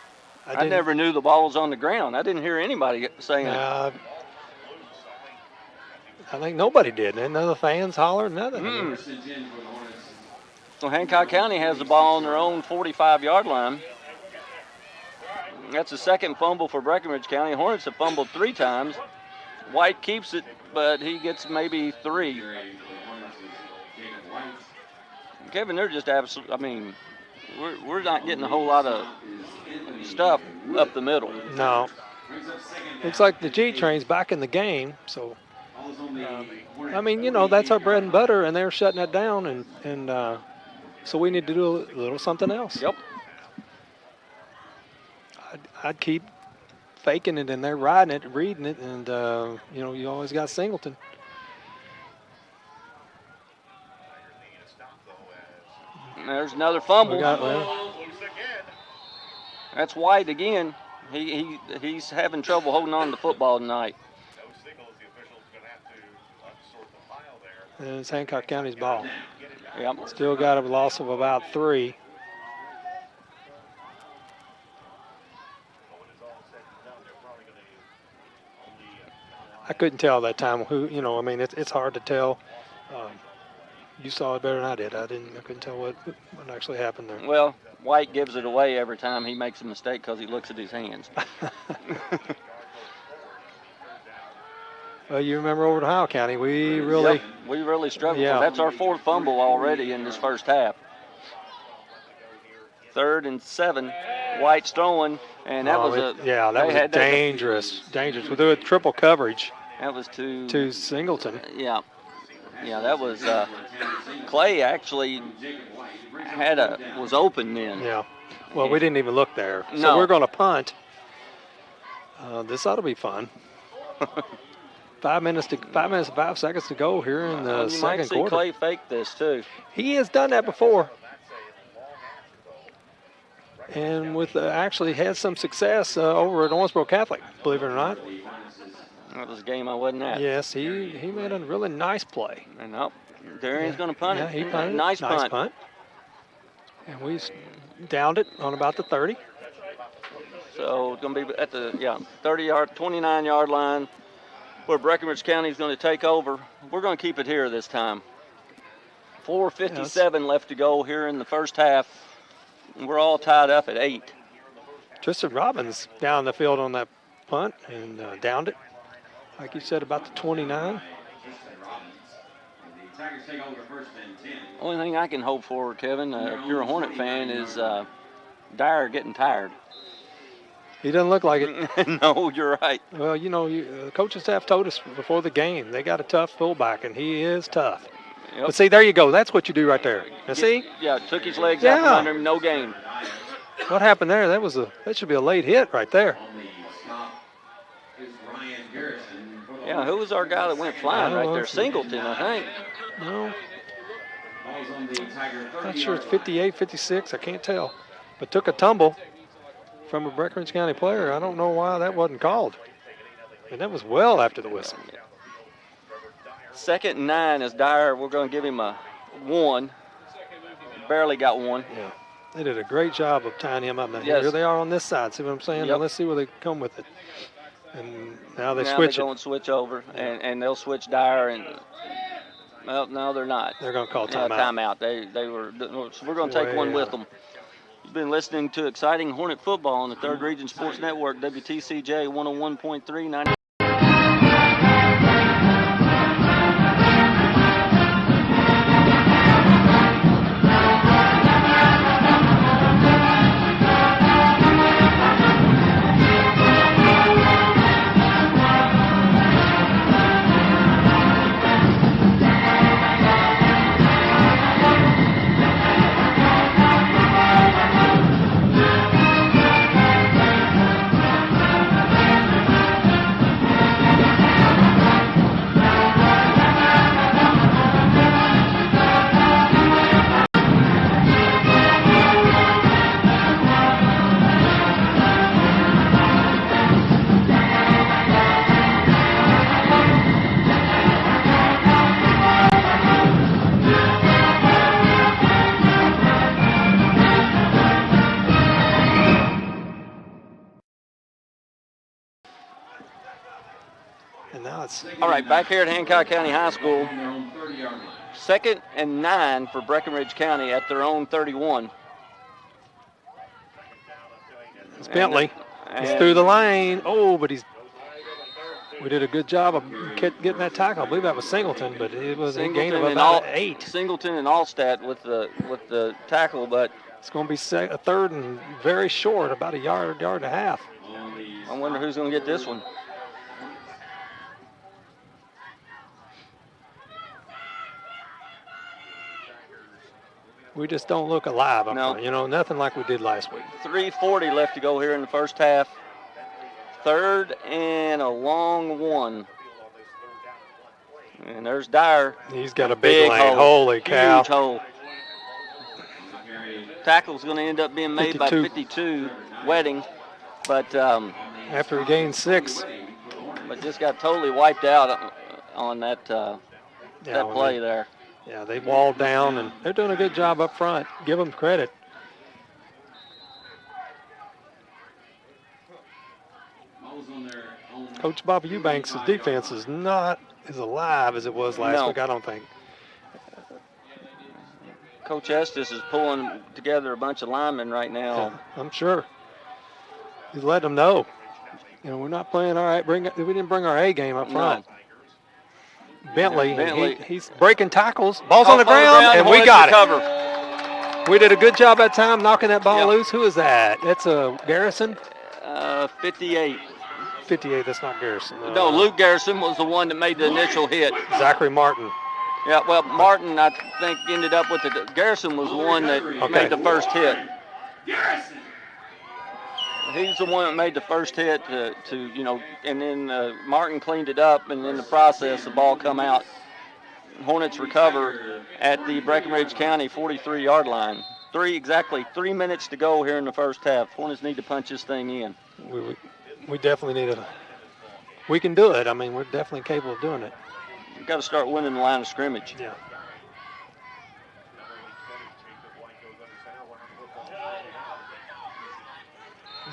I never knew the ball was on the ground. I didn't hear anybody saying it. I think nobody did. None of the fans hollered, nothing. So Hancock County has the ball on their own 45-yard line. That's the second fumble for Breckenridge County. Hornets have fumbled 3 times. White keeps it, but he gets maybe 3. Kevin, they're just absolute. I mean, we're not getting a whole lot of stuff up the middle. No. Looks like the G train's back in the game. So, I mean, that's our bread and butter, and they're shutting that down, and so we need to do a little something else. Yep. I'd keep faking it, and they're riding it, reading it, and you always got Singleton. There's another fumble. That's White again. He's having trouble holding on to the football tonight. And it's Hancock County's ball. Yep. Still got a loss of about 3. I couldn't tell that time who, I mean, it's hard to tell. You saw it better than I did. I couldn't tell what actually happened there. Well, White gives it away every time he makes a mistake because he looks at his hands. Well, you remember over at Ohio County, we really struggled. Yeah. That's our 4th fumble already in this first half. 3rd and 7. White's throwing, and that was dangerous. Dangerous. We do a triple coverage. That was to Singleton. Yeah, that was Clay actually was open then. Yeah. Well, we didn't even look there. No. So we're going to punt. This ought to be fun. 5 seconds to go here in the you second might see quarter. Clay fake this too. He has done that before. And actually had some success over at Owensboro Catholic, believe it or not. That was a game I wasn't at. Yes, he made a really nice play. And Darian's going to punt Yeah, it. he punted. Nice punt. And we downed it on about the 30. So it's going to be at the 30-yard, 29-yard line where Breckenridge County is going to take over. We're going to keep it here this time. 4:57 left to go here in the first half. We're all tied up at 8. Tristan Robbins down the field on that punt and downed it. Like you said, about the 29. Only thing I can hope for, Kevin, if you're a Hornet fan, is Dyer getting tired. He doesn't look like it. No, you're right. Well, the coaching staff told us before the game they got a tough fullback, and he is tough. Yep. But see, there you go. That's what you do right there. Now, see? Yeah, took his legs out from under him, no gain. What happened there? That should be a late hit right there. Yeah, who was our guy that went flying right there? Singleton, I think. No. Not sure it's 58, 56. I can't tell. But took a tumble from a Breckenridge County player. I don't know why that wasn't called. And that was well after the whistle. 2nd and 9 is Dyer. We're going to give him a 1. Barely got 1. Yeah. They did a great job of tying him up. Now, Yes. Here they are on this side. See what I'm saying? Yep. Now let's see where they come with it. And now they Now switch they're it. going to switch over, and they'll switch Dyer. And well, no, they're not. They're going to call timeout. Timeout. They were. So we're going to take one with them. You've been listening to exciting Hornet football on the 3rd Region Sports Network, WTCJ 101.3 90. All right, back here at Hancock County High School, 2nd and 9 for Breckenridge County at their own 31. It's Bentley. He's through the lane. Oh, but we did a good job of getting that tackle. I believe that was Singleton, but it was a gain of about 8. Singleton and Allstat with the tackle, but it's going to be a 3rd and very short, about a yard and a half. I wonder who's going to get this one. We just don't look alive up No. front. Nothing like we did last week. 3:40 left to go here in the first half. 3rd and a long 1. And there's Dyer. He's got a big lane. Holy cow. Huge hole. Tackle's going to end up being made by 52, Wedding. But after he gained 6. But just got totally wiped out on that play there. Yeah, they walled down, and they're doing a good job up front. Give them credit. Coach Bobby Eubanks' defense is not as alive as it was last week, I don't think. Coach Estes is pulling together a bunch of linemen right now. Yeah, I'm sure. He's letting them know. You know, we're not playing all right. We didn't bring our A game up front. No. Bentley. He's breaking tackles. Ball's on the ground, and we got it. We did a good job that time knocking that ball loose. Who is that? That's a Garrison? 58. 58, that's not Garrison. No, Luke Garrison was the one that made the initial hit. Zachary Martin. Yeah, well, Martin, I think, ended up with the Garrison was the one that made the first hit. Garrison. He's the one that made the first hit and then Martin cleaned it up, and in the process, the ball come out. Hornets recover at the Breckenridge County 43-yard line. Exactly 3 minutes to go here in the first half. Hornets need to punch this thing in. We definitely need we can do it. I mean, we're definitely capable of doing it. We've got to start winning the line of scrimmage. Yeah.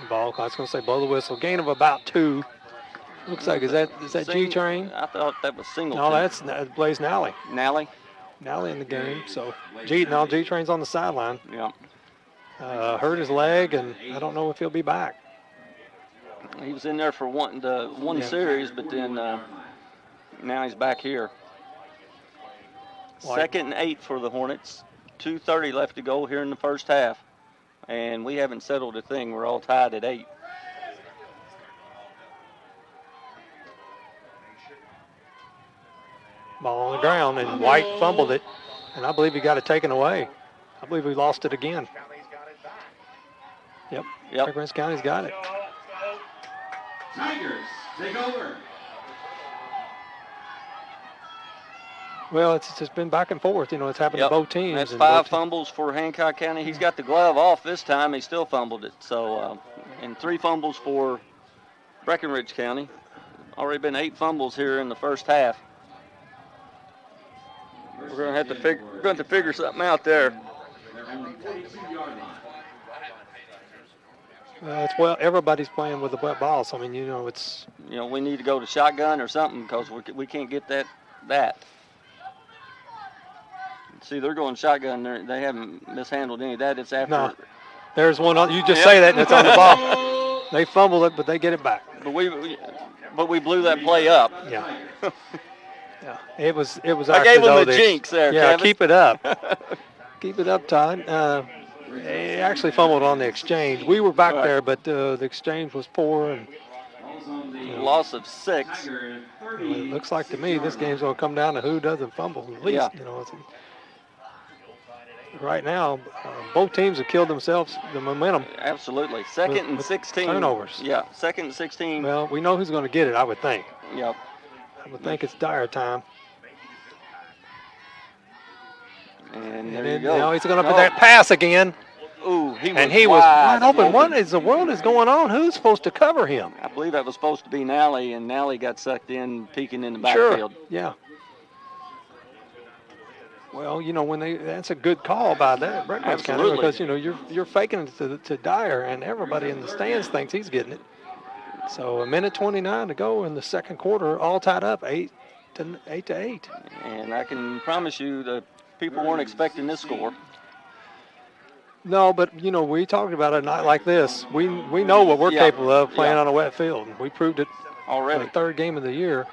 Ball, I was going to say blow the whistle. Gain of about 2. Looks like, is that G-Train? I thought that was Singleton. No, that's Blaze Nally. Nally in the game. So G-Train's on the sideline. Yeah. Hurt his leg, and I don't know if he'll be back. He was in there for one series, but then now he's back here. 2nd and 8 for the Hornets. 2:30 left to go here in the first half. And we haven't settled a thing. We're all tied at 8. Ball on the ground, and White fumbled it. And I believe he got it taken away. I believe we lost it again. Yep. Breckenridge County's got it. Tigers, take over. Well, it's just been back and forth. You know, it's happened to both teams. That's 5 fumbles for Hancock County. He's got the glove off this time. He still fumbled it. So, and 3 fumbles for Breckenridge County. Already been 8 fumbles here in the first half. We're going to have to figure something out there. Everybody's playing with the wet ball. So I mean, it's. We need to go to shotgun or something because we can't get that. See, they're going shotgun. They haven't mishandled any of that. It's after. No. There's one. You just say that, and it's on the ball. They fumbled it, but they get it back. But we blew that play up. Yeah. Yeah. It was. I gave them the jinx there. Yeah. Kevin. Keep it up. Keep it up, Todd. They actually fumbled on the exchange. We were back there, but the exchange was poor and. Loss of 6. It looks like to me this game's going to come down to who doesn't fumble at least. Yeah. Right now, both teams have killed themselves the momentum. Absolutely. 2nd and 16. Turnovers. Yeah, 2nd and 16. Well, we know who's going to get it, I would think. Yep. I would think it's Dyer time. And there you go. He's going to put that pass again. Ooh, he was wide open. What in the world is going on? Who's supposed to cover him? I believe that was supposed to be Nally, and Nally got sucked in, peeking in the backfield. Sure. Yeah. Well, that's a good call by that Breckenridge County because you're faking it to Dyer, and everybody in the stands thinks he's getting it. So 1:29 to go in the second quarter, all tied up 8 to 8. And I can promise you the people weren't expecting this score. No, but we talked about a night like this. We know what we're capable of playing on a wet field. We proved it already. The 3rd game of the year.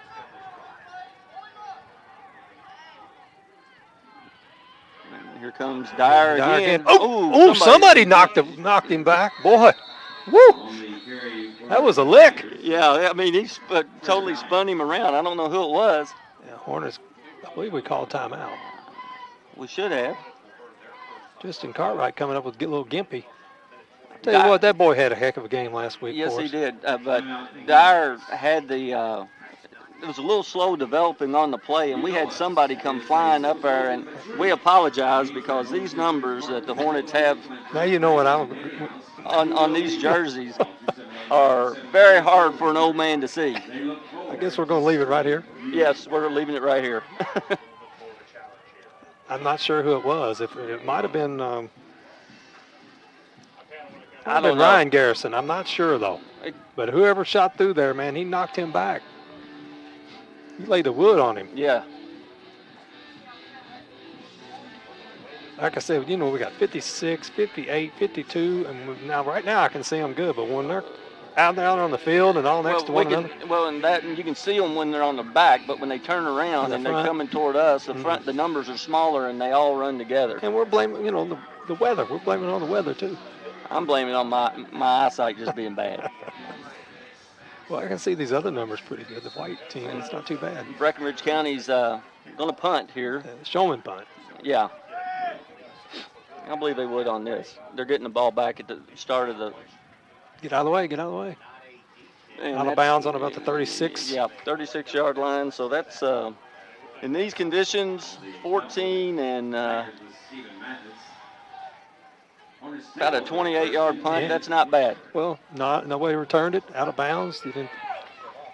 Here comes Dyer again. Oh, somebody knocked him back. Boy, woo! That was a lick. Yeah, I mean, he totally spun him around. I don't know who it was. Yeah, Hornets, I believe we called timeout. We should have. Justin Cartwright coming up with a little gimpy. I'll tell you what, that boy had a heck of a game last week. Yes, he did. But Dyer had it was a little slow developing on the play, and we had somebody come flying up there, and we apologize because these numbers that the Hornets have now you know what on these jerseys are very hard for an old man to see. I guess we're going to leave it right here. Yes, we're leaving it right here. I'm not sure who it was. If it might have been, I don't know. Ryan Garrison. I'm not sure though. But whoever shot through there, man, he knocked him back. He laid the wood on him. Yeah. Like I said, you know, we got 56, 58, 52, and now right now I can see them good. But when they're out there on the field and all next to one another. And you can see them when they're on the back, but when they turn around and they're coming toward us, the numbers are smaller and they all run together. And we're blaming, you know, the weather. We're blaming it on the weather too. I'm blaming it on my eyesight just being bad. Well, I can see these other numbers pretty good. The white team, it's not too bad. Breckenridge County's going to punt here. Showman punt. Yeah. I believe they would on this. They're getting the ball back at the start of the. Get out of the way, get out of the way. And out of bounds on about the 36. Yeah, 36-yard line. So that's, in these conditions, 14 and about a 28-yard punt. Yeah. That's not bad. Well, nobody returned it, out of bounds. You didn't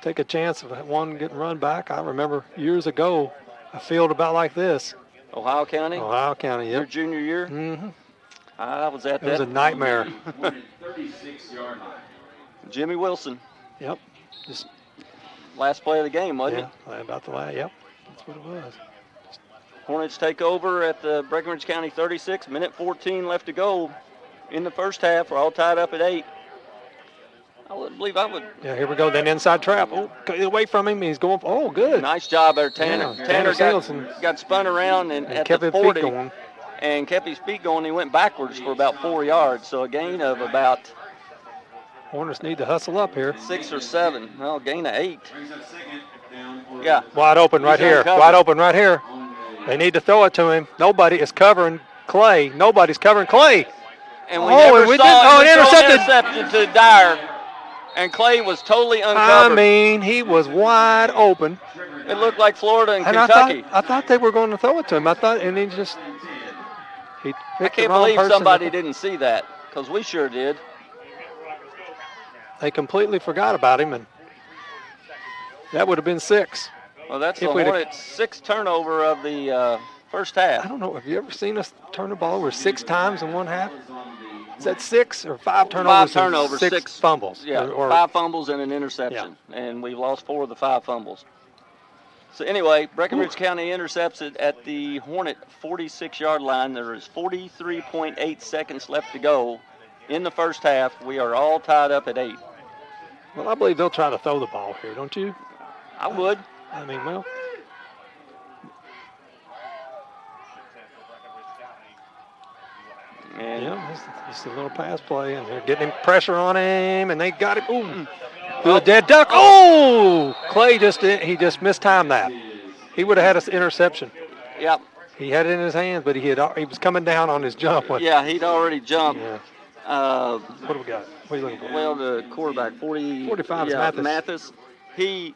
take a chance of one getting run back. I remember years ago, a field about like this. Ohio County? Ohio County, yep. Your junior year? Mm-hmm. I was at that. It was a nightmare. 36-yard line. Jimmy Wilson. Yep. Just last play of the game, wasn't it? Yeah, about the last. Yep. That's what it was. Hornets take over at the Breckenridge County 36. Minute 14 left to go in the first half. We're all tied up at 8. I wouldn't believe I would. Yeah, here we go. Then inside trap. Oh, away from him. He's going. Oh, good. Nice job there, Tanner. Yeah, Tanner got spun around and at kept the his 40. feet going. And kept his feet going. He went backwards for about 4 yards. So a gain of about. Hornets need to hustle up here. 6 or 7. Well, gain of 8. Yeah. Wide open right here. Wide open right here. They need to throw it to him. Nobody is covering Clay. Nobody's covering Clay. And we never saw intercepted to Dyer. And Clay was totally uncovered. I mean, he was wide open. It looked like Florida and Kentucky. I thought they were going to throw it to him. and he just he I can't believe somebody didn't see that, because we sure did. They completely forgot about him, and that would have been 6. Well, that's the Hornets' 6th turnover of the first half. I don't know. Have you ever seen us turn the ball over 6 times in one half? Is that 6 or 5 turnovers? 5 turnovers, 6 fumbles. Yeah, 5 fumbles and an interception. Yeah. And we've lost 4 of the 5 fumbles. So anyway, Breckenridge County intercepts it at the Hornet 46-yard line. There is 43.8 seconds left to go in the first half. We are all tied up at 8. Well, I believe they'll try to throw the ball here, don't you? I would. I mean, well. And yeah, just a little pass play, and they're getting pressure on him, and they got it. Ooh, a dead duck. Oh, Clay just mistimed that. He would have had an interception. Yep. He had it in his hands, but he was coming down on his jump. Yeah, he'd already jumped. Yeah. What do we got? What are you looking for? Well, the quarterback, 45 is Mathis. He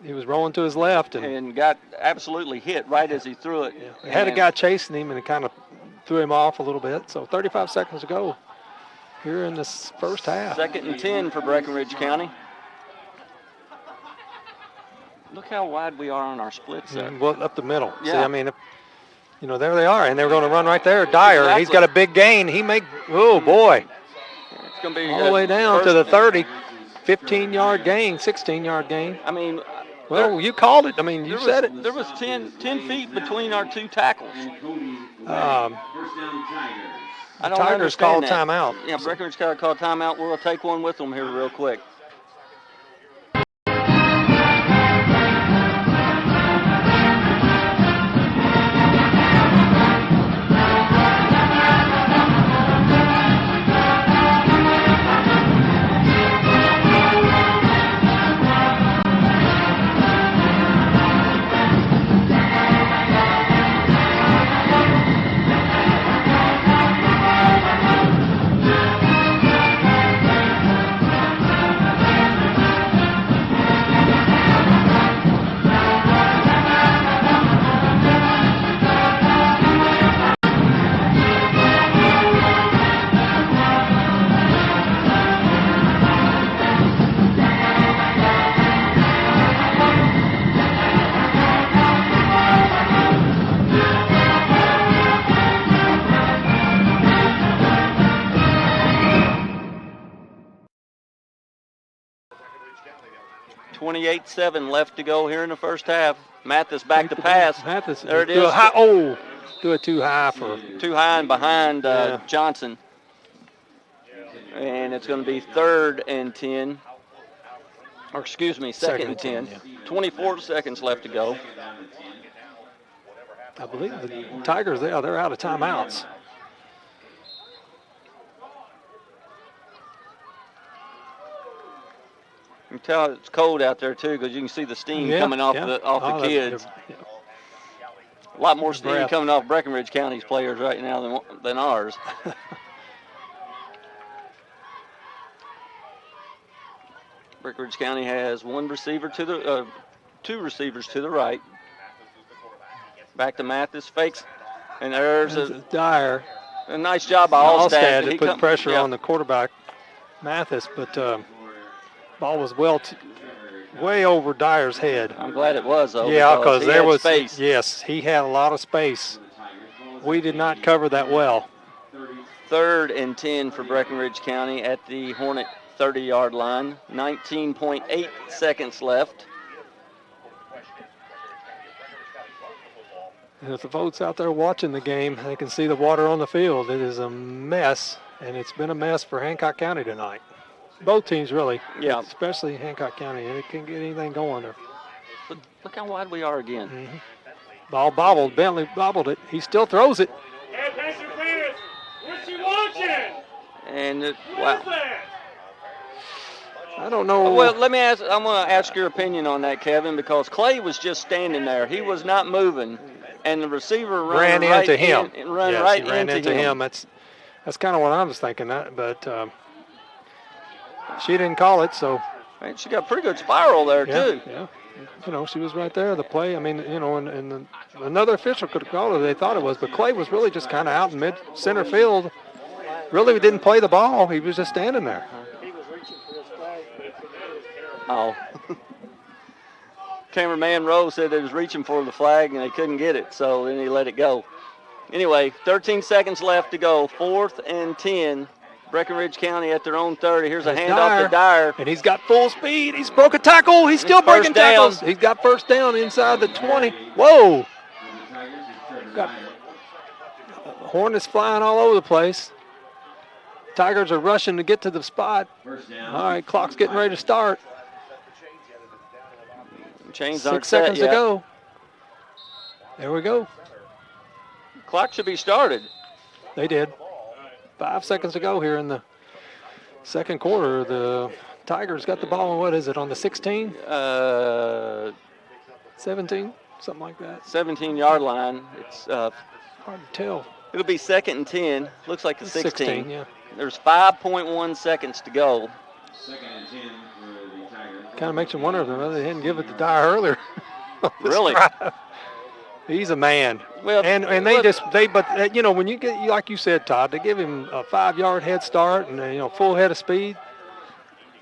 was rolling to his left and got absolutely hit right as he threw it. Yeah. He had a guy chasing him, and it kind of threw him off a little bit. So 35 seconds to go here in this first half. 2nd and 10 for Breckenridge County. Look how wide we are on our splits there. Well, up the middle. Yeah. See, I mean, there they are, and they're going to run right there. Dyer, exactly. He's got a big gain. Oh, boy. It's going to be all the way down to the 30. 15-yard gain, 16-yard gain. I mean, well, you called it. I mean, you said it. There was 10 feet between our 2 tackles. The Tigers called timeout. Yeah, Breckenridge called timeout. We'll take one with them here real quick. 28-7 left to go here in the first half. Mathis back to pass. Mathis. There it is. Do it too high for. Too high and behind Johnson. And it's going to be 3rd and 10. Or excuse me, second and 10. 24 seconds left to go. I believe the Tigers, they're out of timeouts. You can tell it's cold out there too, because you can see the steam coming off the kids. A lot more steam coming off Breckenridge County's players right now than ours. Breckenridge County has two receivers to the right. Back to Mathis, fakes, and there's Dyer. A nice job by Allstad. He put pressure on the quarterback, Mathis, but ball was way over Dyer's head. I'm glad it was, though. Yeah, because there was space. Yes, he had a lot of space. We did not cover that well. 3rd and 10 for Breckenridge County at the Hornet 30-yard line. 19.8 seconds left. If the folks out there watching the game, they can see the water on the field. It is a mess, and it's been a mess for Hancock County tonight. Both teams, really. Yeah. Especially Hancock County. It can't get anything going there. Look how wide we are again. Mm-hmm. Ball bobbled. Bentley bobbled it. He still throws it. Hey, Pastor Cletus, what's you watching? And wow. I don't know. Well, I'm going to ask your opinion on that, Kevin, because Clay was just standing there. He was not moving, and the receiver ran into him. Ran into him. That's kind of what I was thinking. But she didn't call it, so. And she got a pretty good spiral there too. Yeah. She was right there. The play. I mean, and another official could have called it. They thought it was, but Clay was really just kind of out in mid center field. Really didn't play the ball. He was just standing there. Oh. Cameraman Rose said they was reaching for the flag and they couldn't get it, so then he let it go. Anyway, 13 seconds left to go. 4th and 10. Breckenridge County at their own 30. Here's a handoff to Dyer. And he's got full speed. He's broke a tackle. He's still breaking tackles. He's got first down inside the 20. Whoa. Got Hornets flying all over the place. Tigers are rushing to get to the spot. All right, clock's getting ready to start. Chains 6 seconds to go. There we go. Clock should be started. They did. 5 seconds to go here in the second quarter. The Tigers got the ball, what is it, on the 16? 17, something like that. 17-yard line. It's hard to tell. It'll be 2nd and 10. Looks like the 16. Yeah. There's 5.1 seconds to go. 2nd and 10 for the Tigers. Kind of makes you wonder if they didn't give it to Dyer earlier. Really? He's a man. Well, and when you get, like you said, Todd, they give him a 5-yard head start and full head of speed.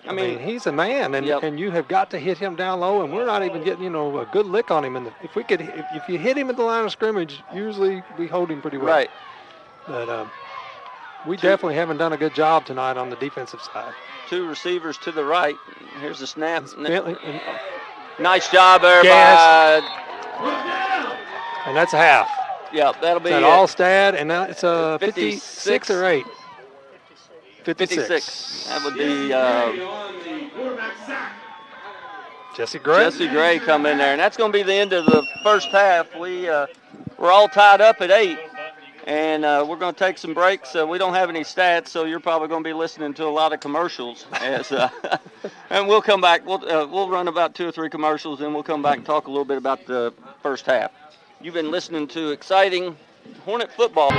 I mean, he's a man, and you have got to hit him down low, and we're not even getting a good lick on him. And if you hit him at the line of scrimmage, usually we hold him pretty well. Right. But we definitely haven't done a good job tonight on the defensive side. 2 receivers to the right. Here's the snap. Bentley, nice job there by. And that's a half. Yeah, that'll be Allstad, and now it's a 56 or 8. 56. That would be Jesse Gray. Jesse Gray come in there, and that's going to be the end of the first half. We're all tied up at 8, and we're going to take some breaks. We don't have any stats, so you're probably going to be listening to a lot of commercials. And we'll come back. We'll run about 2 or 3 commercials, and we'll come back and talk a little bit about the first half. You've been listening to exciting Hornet football.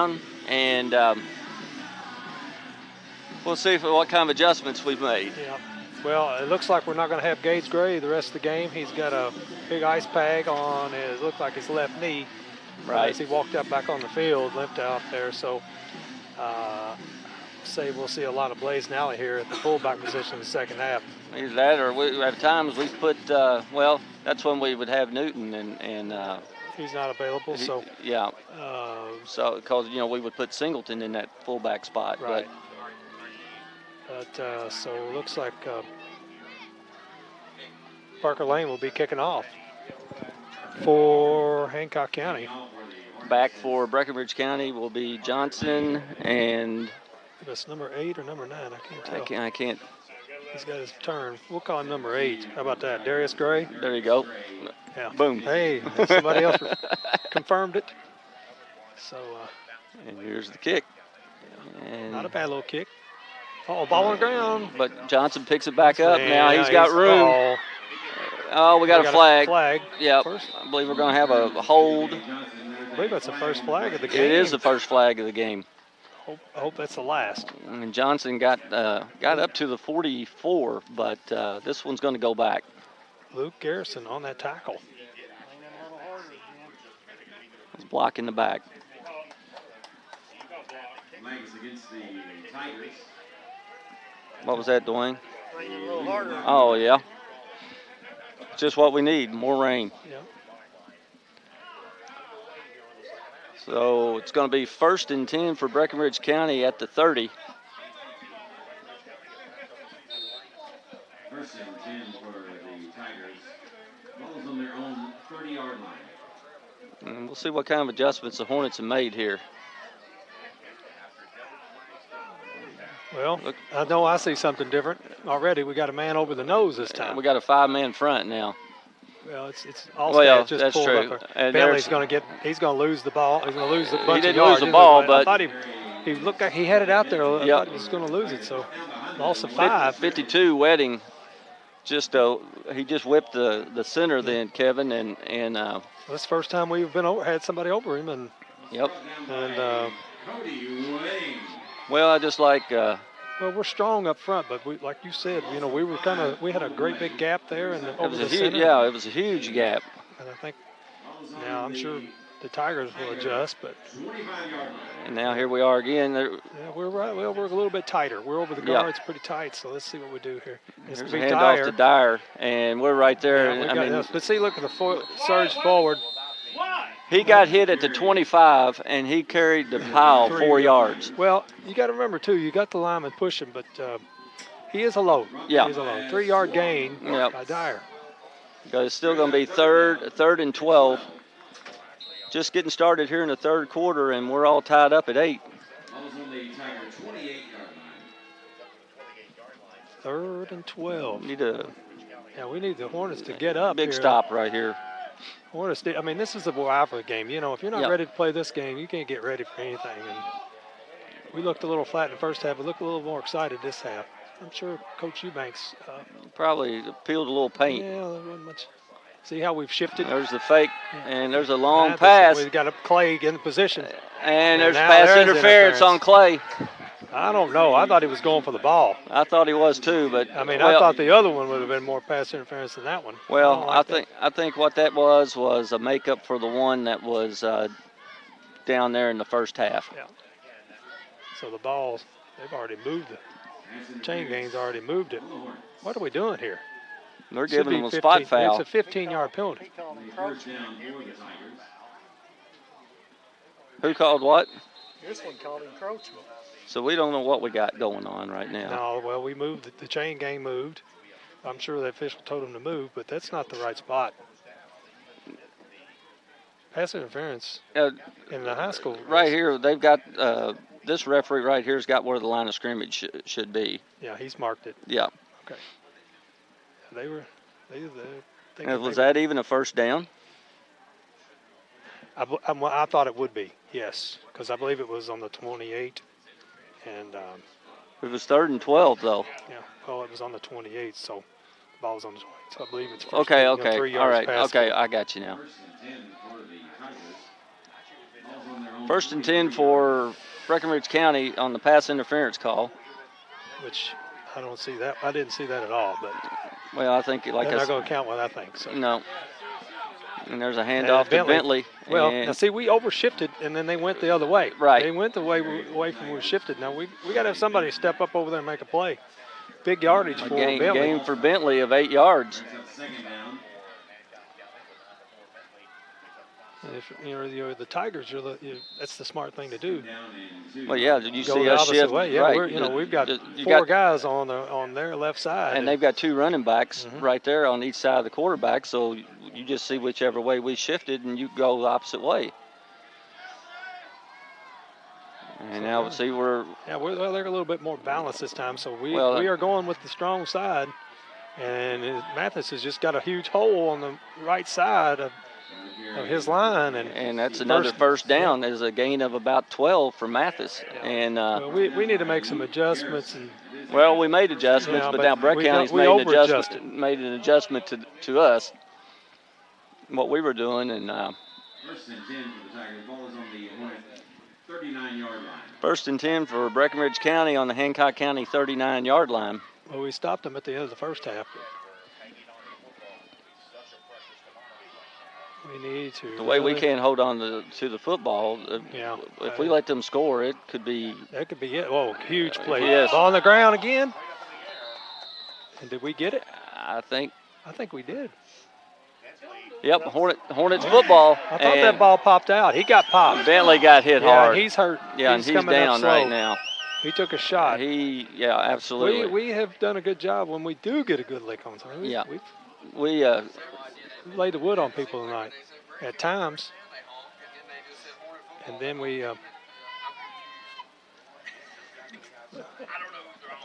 down, and we'll see what kind of adjustments we've made. Yeah. Well, it looks like we're not going to have Gage Gray the rest of the game. He's got a big ice pack on his, looked like his left knee. Right. As he walked up back on the field, limped out there. So, say we'll see a lot of Blaze Nally here at the fullback position in the second half. Either that, or at times we put. Well, that's when we would have Newton, and he's not available. So yeah. So because we would put Singleton in that fullback spot. Right. But so it looks like Parker Lane will be kicking off for Hancock County. Back for Breckenridge County will be Johnson, and that's number 8 or number 9. I can't tell. I can't. He's got his turn. We'll call him number 8. How about that? Darius Gray. There you go. Yeah. Boom. Hey, somebody else confirmed it. So. And here's the kick. And not a bad little kick. Oh, ball on the ground. But Johnson picks it back up. Now he's got room. Oh, we got a flag. Yep. I believe we're going to have a hold. I believe that's the first flag of the game. It is the first flag of the game. I hope that's the last. And Johnson got up to the 44, but this one's going to go back. Luke Garrison on that tackle. He's blocking the back. Against the Tigers. What was that, Dwayne? Oh, yeah. Just what we need, more rain. Yeah. So it's going to be 1st and 10 for Breckenridge County at the 30. 1st and 10 for the Tigers. Ball's on their own 30-yard line. And we'll see what kind of adjustments the Hornets have made here. Well, I know I see something different already. We got a man over the nose this time. We got a 5-man front now. Well, it's all stats just that's pulled true. up. Bentley's going to he's going to lose the ball. He's going to lose a bunch he of didn't yards. lose the ball, I but thought he looked like he had it out there. I thought he was going to lose it. So loss of 5. 52 Wedding. He just whipped the center then, Kevin, and that's the first time we've had somebody over him, and yep. And well, I just like. Well, we're strong up front, but like you said, we had a great big gap there, and over the center. Yeah, it was a huge gap. And I think now I'm sure the Tigers will adjust, but. And now here we are again. Yeah, we're right. Well, we're a little bit tighter. We're over the guards pretty tight, so let's see what we do here. There's a handoff to Dyer, and we're right there. Yeah, but see, look at the surge forward. He got hit at the 25, and he carried the pile 4 yards. Well, you got to remember, too, you got the lineman pushing, but he is a load. Yeah. He's a load. 3-yard gain by Dyer. It's still going to be third and 12. Just getting started here in the third quarter, and we're all tied up at 8. 3rd and 12. We need the Hornets to get up. Big stop right here. I mean, this is a rivalry game. If you're not ready to play this game, you can't get ready for anything. And we looked a little flat in the first half. We looked a little more excited this half. I'm sure Coach Eubanks probably peeled a little paint. Yeah, there wasn't much. See how we've shifted? There's the fake, and there's a long pass. We've got Clay in position. And there's pass interference on Clay. I don't know. I thought he was going for the ball. I thought he was too, but I thought the other one would have been more pass interference than that one. Well, I think what that was a makeup for the one that was down there in the first half. Yeah. So the balls, they've already moved it. Chain gang's already moved it. What are we doing here? They're giving them a spot foul. It's a 15-yard penalty. Who called what? This one called encroachment. So we don't know what we got going on right now. No, well, we moved. The chain gang moved. I'm sure the official told them to move, but that's not the right spot. Pass interference in the high school. Right here, they've got this referee right here has got where the line of scrimmage should be. Yeah, he's marked it. Yeah. Okay. Was that even a first down? I thought it would be, yes, because I believe it was on the 28. And it was 3rd and 12, though. Yeah, well, it was on the 28, so the ball was on the 20. So I believe it's first okay. down, 3 yards all right, past okay, it. I got you now. First and 10 for Breckenridge County on the pass interference call. Which I don't see that. I didn't see that at all. But well, I think like they're not going to count what I think. So. No. And there's a handoff to Bentley. Well, now see, we overshifted, and then they went the other way. Right. They went the way from where we shifted. Now we got to have somebody step up over there and make a play. Big yardage for Bentley. Game for Bentley of 8 yards. If you're the Tigers, that's the smart thing to do. Well, yeah. Did you see us shift? Way. Yeah, right. We've got four guys on their left side, and they've got 2 running backs right there on each side of the quarterback. So you just see whichever way we shifted, and you go the opposite way. And now we'll see they're a little bit more balanced this time. So we are going with the strong side, and Mathis has just got a huge hole on the right side of his line, and that's another first down. Is a gain of about 12 for Mathis, and we need to make some adjustments. We made adjustments, but now Breck County's made an adjustment to us what we were doing, and first and 10 for the Tigers. Ball is on the Hornet 39-yard line. First and 10 for Breckenridge County on the Hancock County 39-yard line. Well, we stopped them at the end of the first half. We need to. The way we can't hold on to the football, if we let them score, it could be. That could be it. Oh, huge play. Yes. Ball on the ground again. And did we get it? I think we did. Yep, Hornets football. I thought that ball popped out. He got popped. Bentley got hit hard. He's hurt. Yeah, and he's down right now. He took a shot. Absolutely. We have done a good job when we do get a good lick on something. We laid the wood on people tonight at times. And then we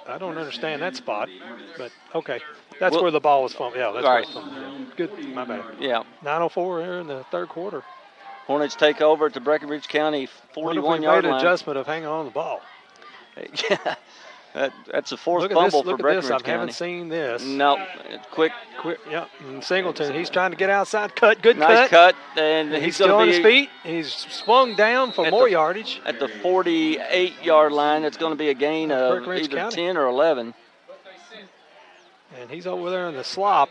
I don't understand that spot, but okay. That's where the ball was from. Yeah, that's right. Where from. Good, my bad. Yeah. 9:04 here in the third quarter. Hornets take over at the Breckenridge County 41-yard line. Made an adjustment of hanging on the ball. Yeah. That's a fourth fumble for Breckenridge County. I haven't seen this. No, quick. Yeah, and Singleton, he's trying to get outside. Good nice cut. And he's still on his feet. He's swung down for more yardage. At the 48-yard line, it's going to be a gain of either 10 or 11. And he's over there in the slop.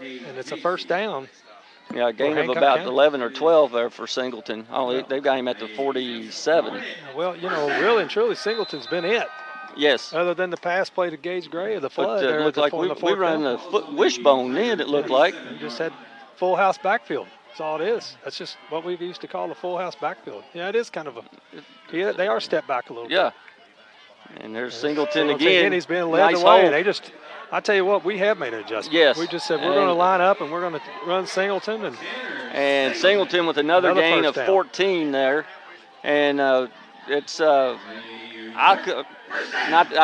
And it's a first down. Yeah, a gain of about 11 or 12 there for Singleton. They've got him at the 47. Well, really and truly, Singleton's been it. Yes. Other than the pass play to Gage Gray of the flood. But it looked like we ran a wishbone in, it looked like. We just had full house backfield. That's all it is. That's just what we used to call the full house backfield. Yeah, it is kind of they are step back a little bit. Yeah. And there's Singleton again. He's being led away. I tell you what, we have made an adjustment. Yes. We just said we're going to line up and we're going to run Singleton. And Singleton with another gain of 14 there. And it's I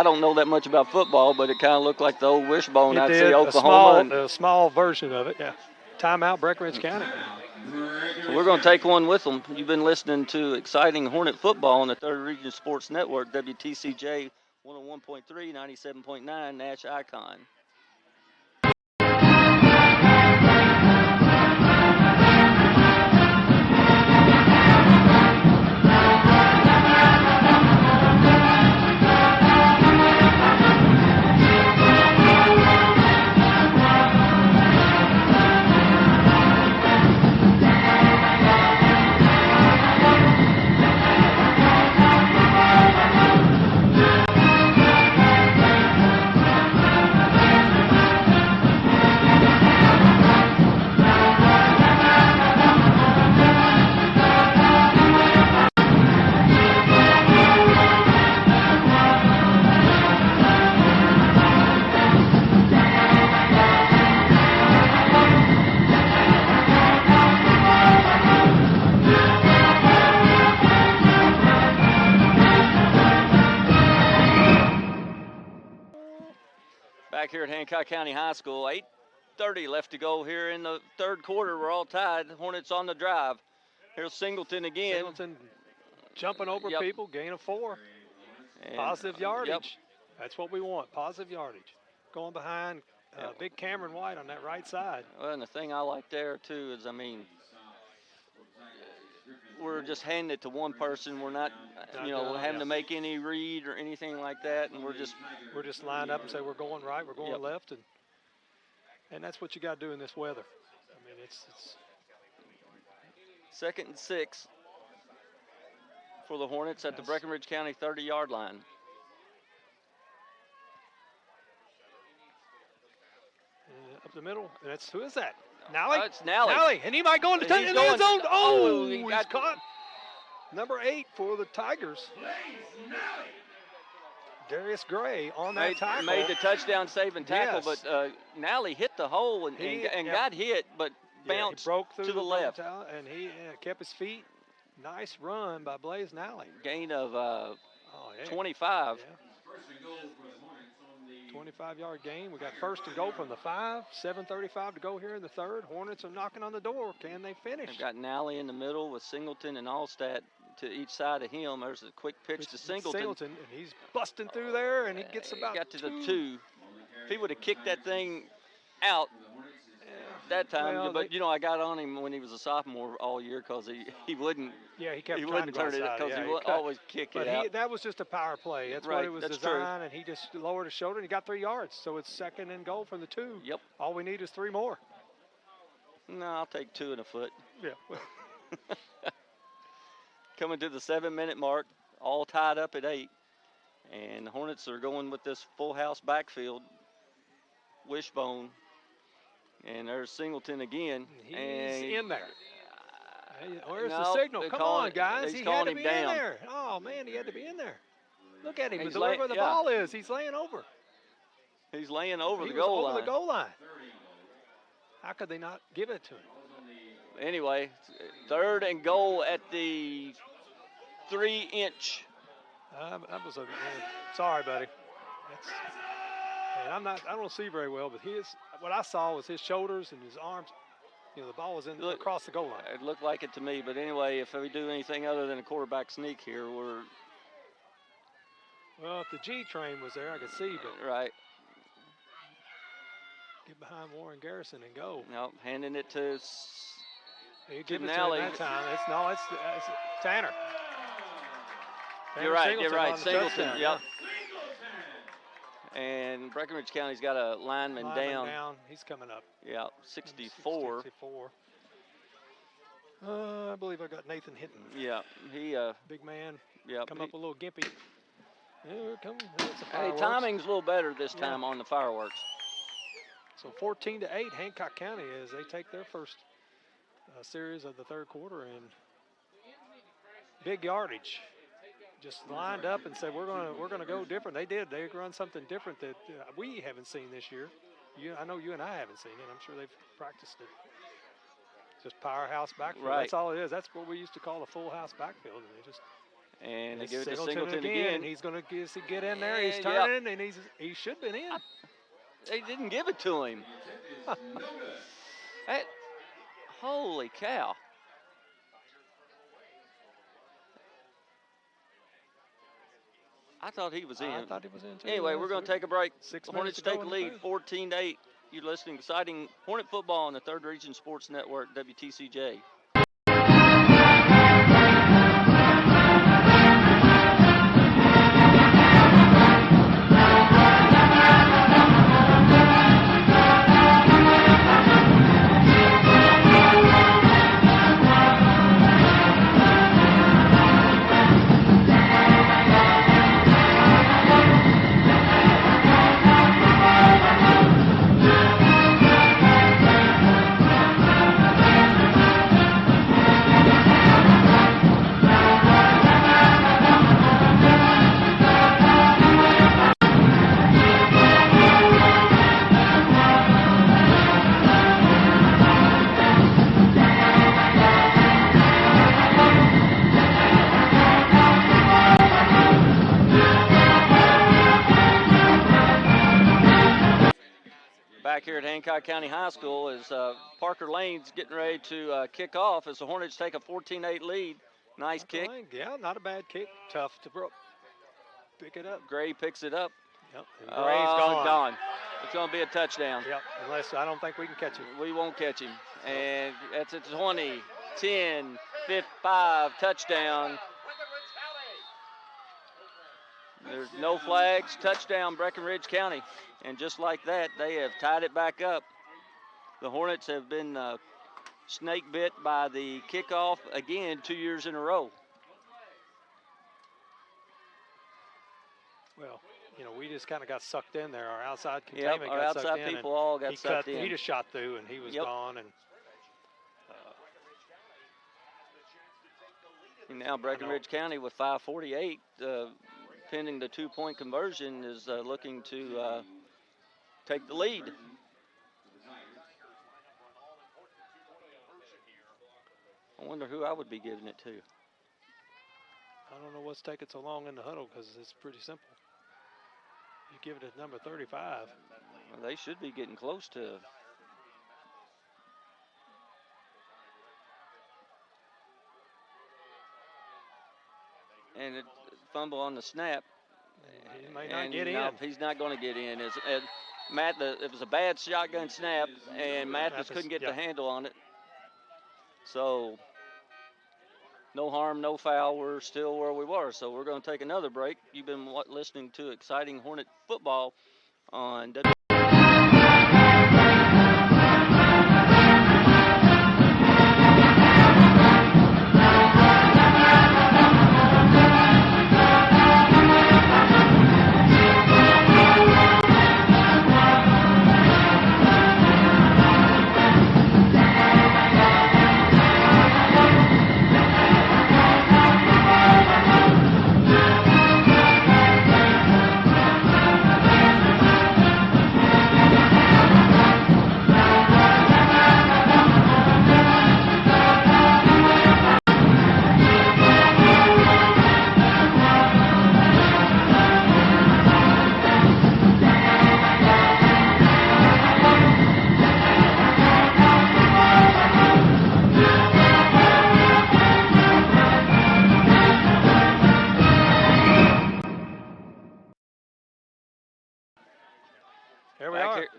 don't know that much about football, but it kind of looked like the old wishbone I'd see Oklahoma. A small version of it, yeah. Timeout, Breckenridge County. So we're going to take one with them. You've been listening to exciting Hornet football on the 3rd Region Sports Network, WTCJ 101.3, 97.9, Nash Icon. Back here at Hancock County High School, 8:30 left to go here in the third quarter. We're all tied. Hornets on the drive. Here's Singleton again. Singleton jumping over people, gain of 4. And positive yardage. Yep. That's what we want, positive yardage. Going behind big Cameron White on that right side. Well, and the thing I like there, too, is, we're just handing it to one person. We're not, having to make any read or anything like that, and we're just lined up and say we're going right, we're going Yep. left, and that's what you got to do in this weather. I mean, it's 2nd and 6 for the Hornets at the Breckinridge County 30-yard line. Up the middle. And who is that? Nally? It's Nally. Nally, and he might go in the end zone. Oh, he's caught. Number 8 for the Tigers. Darius Gray on that tackle. Made the touchdown saving tackle, Yes. but Nally hit the hole and got hit, but bounced he broke through to the left. And he kept his feet. Nice run by Blaze Nally. Gain of 25. Yeah. First and goal for the Hornets on the 25-yard gain. We got first and goal from the 5. 7:35 to go here in the third. Hornets are knocking on the door. Can they finish? They've got Nally in the middle with Singleton and Allstat to each side of him. There's a quick pitch to Singleton. And he's busting through there, and he gets about got to the 2. If he would have kicked that thing out that time, Well, but I got on him when he was a sophomore all year because he wouldn't. Yeah, he kept He trying wouldn't to go turn it outside. because Yeah, he would cut. always kick But it out. that was just a power play. That's what Right, it was that's designed, true. and he just lowered his shoulder and he got 3 yards. So it's 2nd and goal from the 2. Yep. All we need is 3 more. No, I'll take 2 and a foot. Yeah. Coming to the 7-minute mark, all tied up at 8. And the Hornets are going with this full house backfield. Wishbone. And there's Singleton again. He's and in there. Where's the no, signal? they're Come calling- on, guys. he's He had calling to him be down. in there. Oh, man, he had to be in there. Look at him. He's Deliver lay- the yeah. ball is. He's laying over. He's laying over He the was goal over line. the goal line. How could they not give it to him? Anyway, 3rd and goal at the 3-inch. That was sorry, buddy. And I don't see very well, but what I saw was his shoulders and his arms. The ball was across the goal line. It looked like it to me, but anyway, if we do anything other than a quarterback sneak here, we're Well, if the G train was there, I could see, but right. get behind Warren Garrison and go. No, handing it to He give it to him Nally. that time. It's Tanner. You're right. Singleton You're right. on the Singleton. touchdown, Yep. And Breckinridge County's got a lineman down. He's coming up. Yeah, 64. 64. I believe I got Nathan Hinton. Yeah, he. Big man. Yeah. Come up a little gimpy. Here it comes. Hey, timing's a little better this time on the fireworks. So 14-8, Hancock County as they take their first series of the third quarter, and big yardage. Just lined up and said we're gonna go different. They did. They run something different that we haven't seen this year. I know you and I haven't seen it. I'm sure they've practiced it. Just powerhouse backfield. Right. That's all it is. That's what we used to call a full house backfield. And They give it to Singleton And again. he's going to get in there. He's Yep. turning, and he should have been in. They didn't give it to him. Holy cow. I thought he was in. I thought he was in too. Anyway, we're going to take a break. 6 The minutes Hornets to go take in the the lead, third. 14-8. You're listening to exciting Hornet football on the 3rd Region Sports Network, WTCJ. Back here at Hancock County High School as Parker Lane's getting ready to kick off as the Hornets take a 14-8 lead. Nice kick. Yeah, not a bad kick. Tough to pick it up. Gray picks it up. Yep. And Gray's gone. It's going to be a touchdown. Yep. Unless I don't think we can catch him. We won't catch him. And that's at 20, 10, 5 touchdown. There's no flags, touchdown Breckenridge County. And just like that, they have tied it back up. The Hornets have been snake bit by the kickoff again 2 years in a row. Well, you know, we just kind of got sucked in there. Our outside containment our got outside sucked in. people all got sucked in. He just shot through, and he was gone. And now Breckenridge County with 5:48, pending the 2-point conversion, is looking to take the lead. I wonder who I would be giving it to. I don't know what's taking so long in the huddle because it's pretty simple. You give it to number 35. Well, they should be getting close to. And it fumble on the snap. He may not get in. No, he's not going to get in. It was a bad shotgun snap, and Mathis couldn't get the handle on it. So, no harm, no foul. We're still where we were. So we're going to take another break. You've been listening to exciting Hornet football on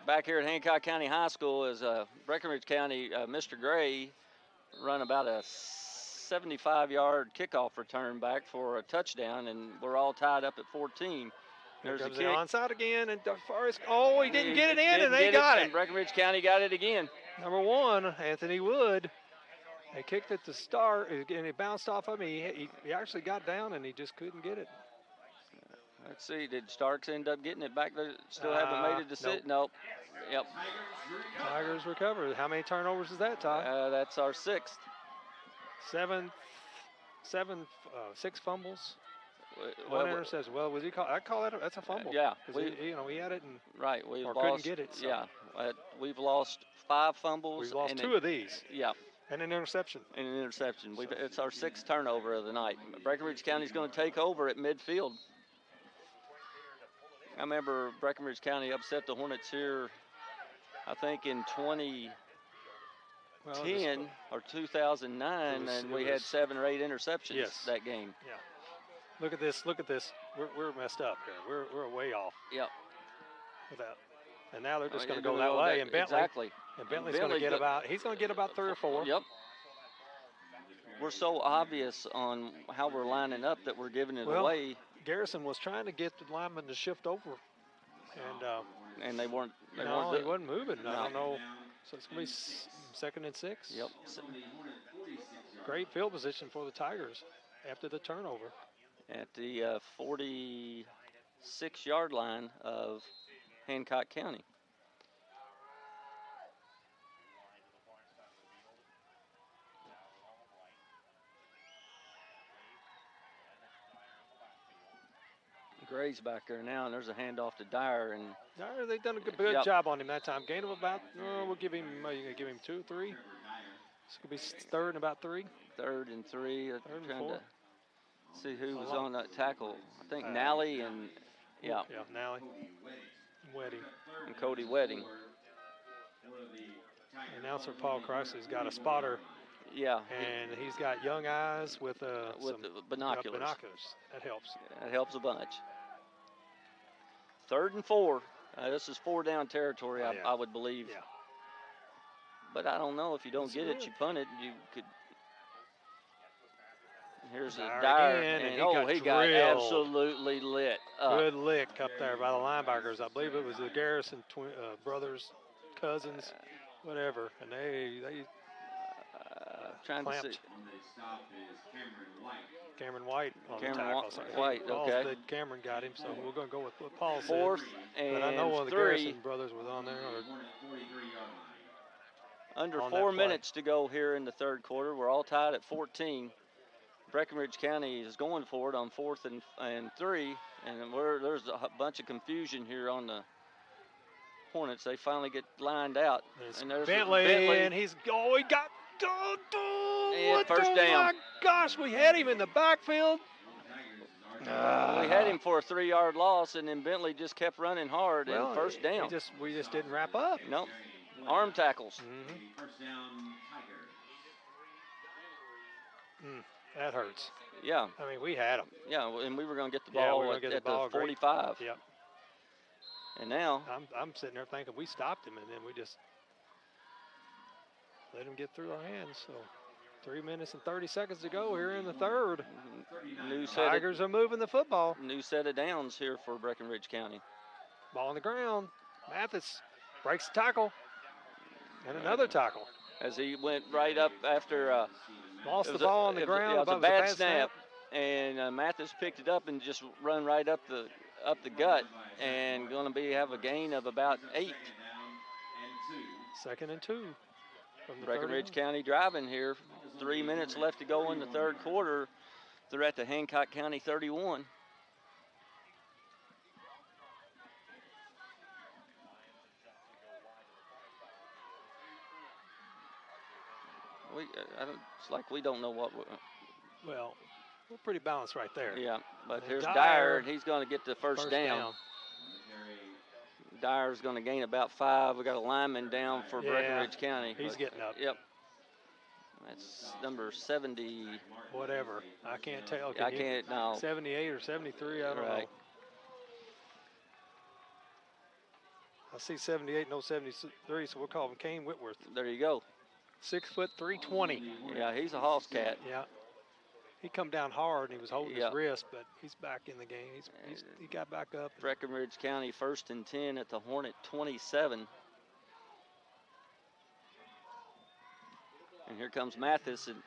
back here at Hancock County High School is Breckenridge County. Mr. Gray run about a 75-yard kickoff return back for a touchdown, and we're all tied up at 14. There's a kick. The onside again, and DeForest, he didn't get it in, and they got it. And Breckenridge County got it again. Number 1, Anthony Wood. They kicked it to start, and it bounced off of me. He actually got down, and he just couldn't get it. Let's see, did Starks end up getting it back there? Still haven't made a decision? Nope. Yep. Tigers recovered. How many turnovers is that, Ty? That's our 6th. 6 fumbles. 1 Well, interception. Well, was he call? I call that that's a fumble. Yeah, he had it and couldn't get it. So. Yeah, we've lost 5 fumbles. We've lost 2 of these. Yeah. And an interception. It's our 6th turnover of the night. Breckenridge County's going to take over at midfield. I remember Breckenridge County upset the Hornets here, I think in 2010 or 2009, and we had 7 or 8 interceptions that game. Yeah. Look at this. We're messed up here. We're way off. Yep. With that. And now they're just going to go that way. And Bentley. Exactly. And Bentley's going to get he's going to get about 3 or 4. Yep. We're so obvious on how we're lining up that we're giving it away. Garrison was trying to get the lineman to shift over, and they weren't. He wasn't moving. No. I don't know. So it's going to be 2nd and 6. Yep. Great field position for the Tigers after the turnover. At the 46-yard line of Hancock County. Gray's back there now, and there's a handoff to Dyer. And Dyer, they've done a good job on him that time. Gain of about, we'll give him, you gonna give him 2 or 3? This could be 3rd and about 3. 3rd and 3. 3rd and 4. See who was on that tackle. I think Nally and, Yeah, Nally. Wedding. And Cody Wedding. Announcer Paul Chrysler's got a spotter. Yeah. And he's got young eyes with some binoculars. That helps. That helps a bunch. 3rd and 4. This is 4-down territory, I would believe. Yeah. But I don't know. If you don't get it, you punt it. You could. Here's Dyer Dyer, again, and he he got got drilled. absolutely lit up. Good lick up there by the linebackers. I believe it was the Garrison brothers, cousins, whatever, and they Trying clamped. to see. Cameron White on Cameron the tackle. So White, Paul okay. said Cameron got him, so we're going to go with what Paul said. 4th and but I know one of the 3. Garrison brothers was on there. Under on 4 that play. minutes to go here in the third quarter. We're all tied at 14. Breckenridge County is going for it on 4th and 3, and there's a bunch of confusion here on the Hornets. They finally get lined out. There's And there's Bentley, and he got and first down. My gosh, we had him in the backfield. We had him for a 3-yard loss, and then Bentley just kept running hard and first down. We just didn't wrap up. Nope. Arm tackles. That hurts. Yeah. I mean, we had him. Yeah, and we were going to get the ball at the 45. Yep. And now I'm sitting there thinking we stopped him, and then we just let him get through our hands. So 3 minutes and 30 seconds to go here in the third. Tigers are moving the football. New set of downs here for Breckenridge County. Ball on the ground. Mathis breaks the tackle. And another tackle. As he went right up after lost the ball on the ground. It was a bad snap. And Mathis picked it up and just run right up the gut, and going to have a gain of about 8. 2nd and 2. Breckenridge County driving here. 3 minutes left to go in the third quarter. They're at the Hancock County 31. It's like we don't know what. Well, we're pretty balanced right there. Yeah, but and here's Dyer, and he's going to get the first down. down. Dyer's going to gain about 5. We got a lineman down for Breckenridge County. He's getting up. Yep. That's number 70. Whatever. I can't tell. I can't, no. 78 or 73, I don't know. I see 78, no 73, so we'll call him Kane Whitworth. There you go. 6 foot 320. Yeah, he's a hoss cat. Yeah. He come down hard and he was holding his wrist, but he's back in the game. He got back up. Breckenridge County 1st and 10 at the Hornet 27. And here comes Mathis. And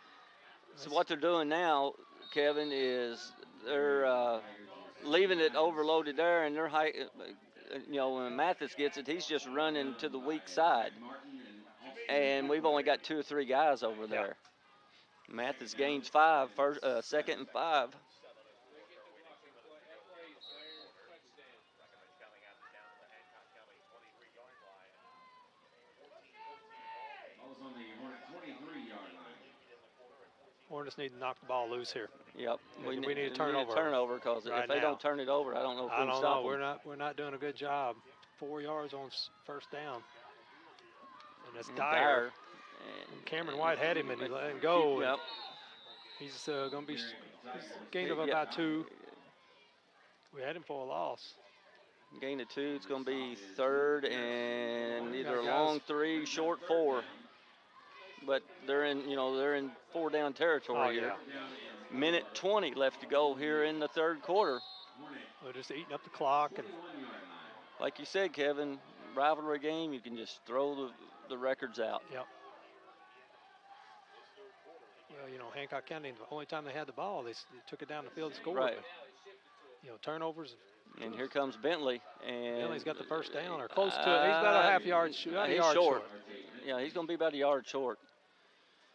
so what they're doing now, Kevin, is they're leaving it overloaded there, and they're when Mathis gets it, he's just running to the weak side. And we've only got 2 or 3 guys over there. Mathis gains 5, 2nd and 5. Hornets need to knock the ball loose here. Yep. We need a turnover. We need a turnover because if they don't turn it over, I don't know if we can stop them. We're not doing a good job. 4 yards on first down. And it's Dyer. And Cameron White had him and he let him go. Yep. He's going to be gained of about 2. We had him for a loss. Gain of 2. It's going to be 3rd and either a long 3, short 4. But they're in 4-down territory here. Minute 20 left to go here in the third quarter. We're just eating up the clock, and like you said, Kevin, rivalry game, you can just throw the records out. Yep. Well, Hancock County, the only time they had the ball, they took it down the field and scored. Right. But, turnovers. And here comes Bentley. And Bentley's got the first down, or close to it. He's about a half yard short. He's short. Yeah, he's going to be about a yard short.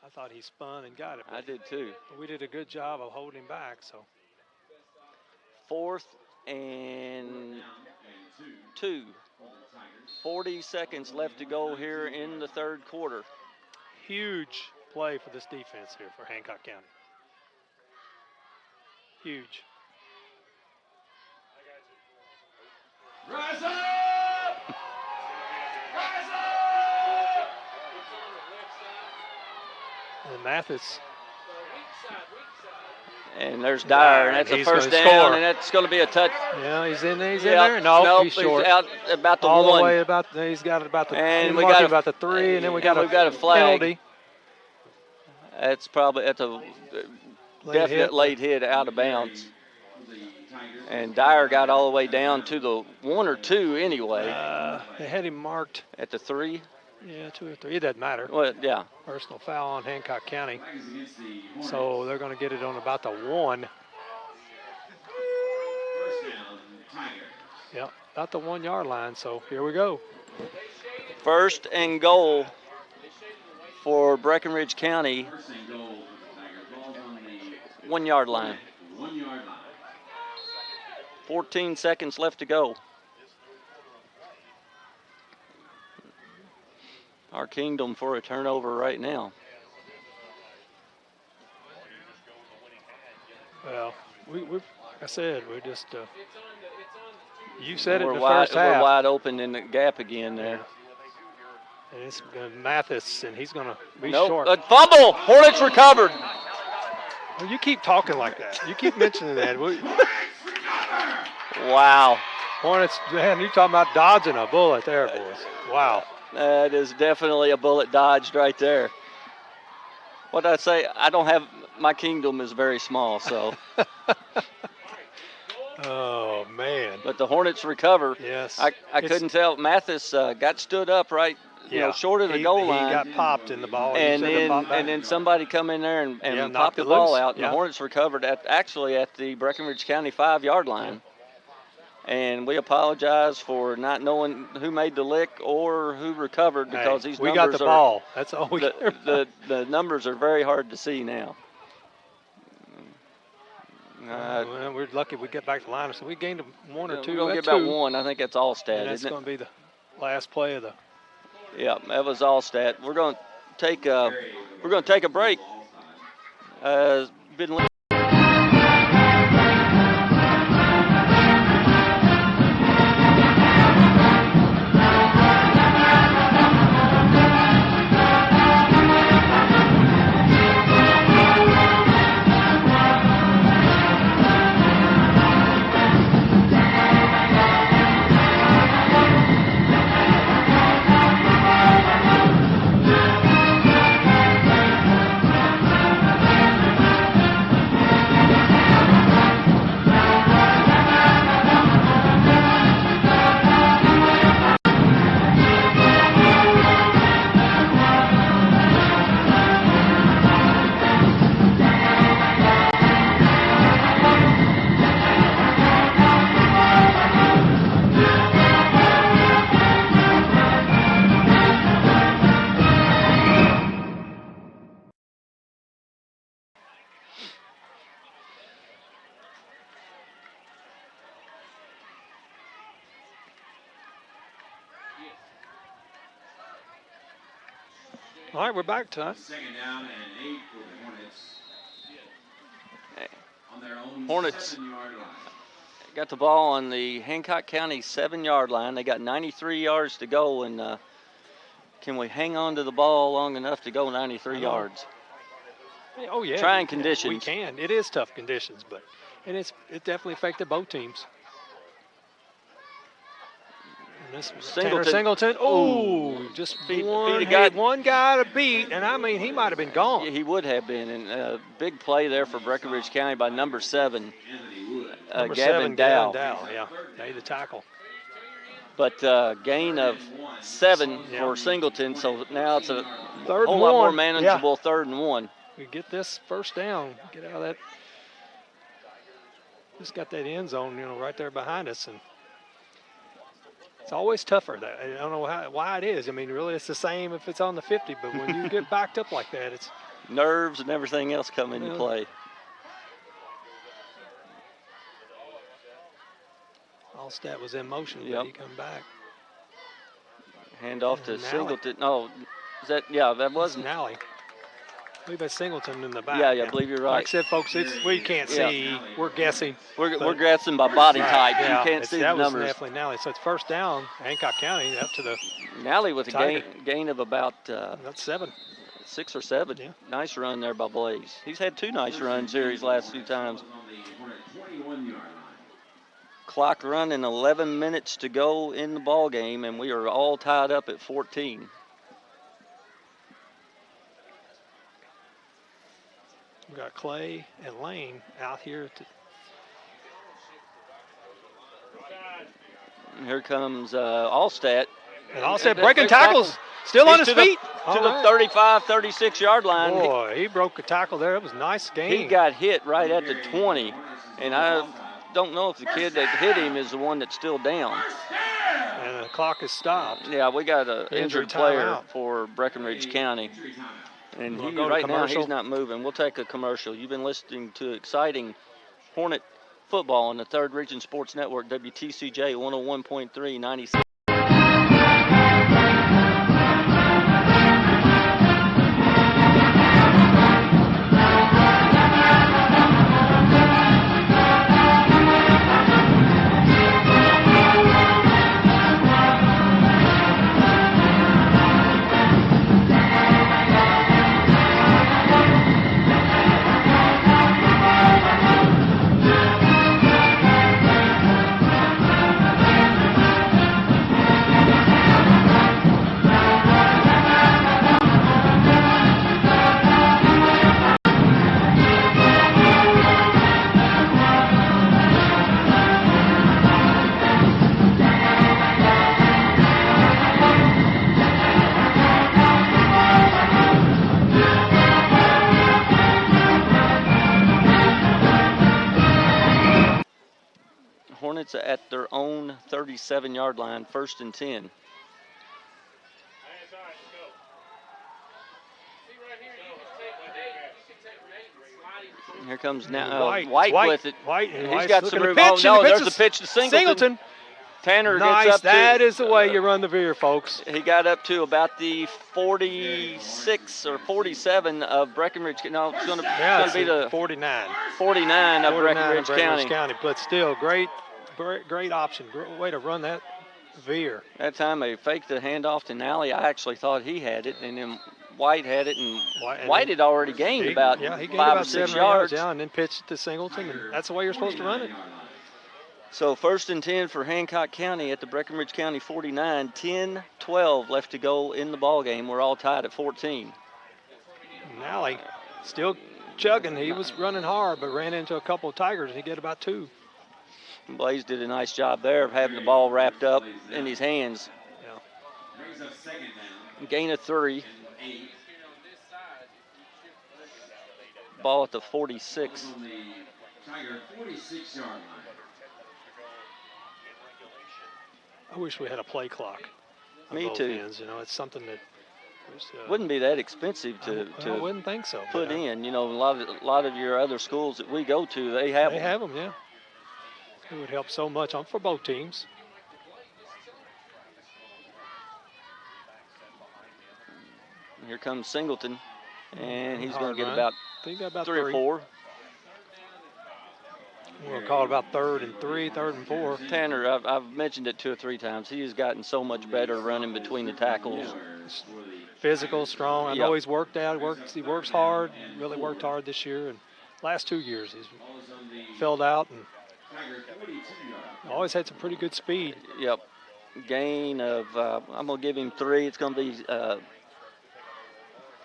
I thought he spun and got it. I did too. We did a good job of holding him back. So 4th and 2. 40 seconds left to go here in the third quarter. Huge play for this defense here for Hancock County. Huge. Rise up! Rise up! And Mathis. And there's Dyer, and that's a first down, and that's going to be a touch. Yeah, he's in there. No, he's short. He's out about the all 1. The way he's got about the. And we got about the 3, and then we got a flag. Penalty. That's definite late hit out of bounds. And Dyer got all the way down to the 1 or 2 anyway. They had him marked at the 3. Yeah, 2 or 3. It doesn't matter. Well, yeah. Personal foul on Hancock County. So they're going to get it on about the 1. Yep, about the 1 yard line. So here we go. First and goal for Breckenridge County. 1 yard line. 14 seconds left to go. Our kingdom for a turnover right now. Well, like I said, we just, you said it in the wide, first half. We're wide open in the gap again there. And it's Mathis, and he's going to be nope. short. A fumble. Hornets recovered. Well, you keep talking like that. You keep mentioning that. Wow. Hornets, man, you're talking about dodging a bullet there, boys. Wow. That is definitely a bullet dodged right there. What did I say? I don't have, my kingdom is very small, so. Oh, man. But the Hornets recover. Yes. I couldn't tell. Mathis got stood up right, short of the goal line. He got popped in the ball. And then somebody come in there and popped the ball out. And the Hornets recovered actually at the Breckenridge County 5 yard line. Yeah. And we apologize for not knowing who made the lick or who recovered because these numbers got the ball. That's all we care about. The numbers are very hard to see now. Well, we're lucky we get back to the line. So we gained 1 or 2. We're going to get about 1. I think that's Allstat, and that's going to be the last play of the. Yeah, that was Allstat. We're going to take a break. Been All right, we're back tonight. Second down and 8 for the Hornets. On their own Hornets 7-yard line. got the ball on the Hancock County 7 yard line. They got 93 yards to go, and can we hang on to the ball long enough to go 93 yards? Oh yeah. Trying conditions. We can. It is tough conditions, but it definitely affected both teams. Singleton. Oh, just one guy to beat, and I mean he might have been gone. Yeah, he would have been, and big play there for Breckenridge County by number 7, Gavin Dow. Yeah, made the tackle. But gain of 7 for Singleton, so now it's a third whole lot more manageable 3rd and 1. We get this first down, get out of that. Just got that end zone, right there behind us, and it's always tougher. I don't know why it is. I mean, really, it's the same if it's on the 50, but when you get backed up like that, it's nerves and everything else come into play. Allstat was in motion, but he come back. Hand off to Singleton. No, is that? Yeah, that wasn't Nally. I believe that's Singleton in the back. Yeah, I believe you're right. Like I said, folks, we can't see. We're guessing. We're guessing by body type. Yeah, you can't see the numbers. numbers. That was definitely Nally. So it's first down, Hancock County, up to the Nally with a gain of about 7. 6 or 7. Yeah. Nice run there by Blaze. He's had 2 nice runs here his last 2 times. Clock running, 11 minutes to go in the ball game, and we are all tied up at 14. We got Clay and Lane out here. Here comes Allstat. And Allstat breaking tackles. Still on his feet. To the 35, 36-yard line. Boy, he broke a tackle there. It was a nice game. He got hit right at the 20. And I don't know if the kid that hit him is the one that's still down. And the clock is stopped. Yeah, we got an injured player timeout for Breckenridge County. And We'll right now he's not moving. We'll take a commercial. You've been listening to exciting Hornet football on the 3rd Region Sports Network, WTCJ 101.3, 96. Hornets at their own 37-yard line, 1st and 10. Here comes now White with it. He's got some room. Oh, no, there's the pitch to Singleton. Tanner nice. Gets up that is the way you run the veer, folks. He got up to about the 46 or 47 of Breckenridge. No, it's going to be the 49. 49 of Breckenridge County. But still, great option. Great way to run that veer. That time they faked the handoff to Nally. I actually thought he had it, and then White had it, and White had already gained about 5 or 6 yards. Yeah, and then pitched to Singleton, and that's the way you're supposed to run it. So 1st and 10 for Hancock County at the Breckenridge County 49. 10-12 left to go in the ball game. We're all tied at 14. Nally still chugging. He was running hard, but ran into a couple of Tigers, and he get about 2. Blaze did a nice job there of having the ball wrapped up in his hands. Yeah. Gain of 3. Ball at the 46. Tiger 46-yard line. I wish we had a play clock. Me too. Ends. You know, it's something that wouldn't be that expensive to I wouldn't think so. Put in. You know, a lot of your other schools that we go to, they have them. They have them, yeah. It would help so much for both teams. Here comes Singleton, and he's going to get about 3 or 4. We'll call it about 3rd and 3, 3rd and 4. Tanner, I've mentioned it 2 or 3 times. He has gotten so much better running between the tackles. Yeah. Physical, strong. I know he's worked out. He works hard. Really worked hard this year, and last 2 years he's filled out and always had some pretty good speed. Yep. Gain of I'm gonna give him 3. It's gonna be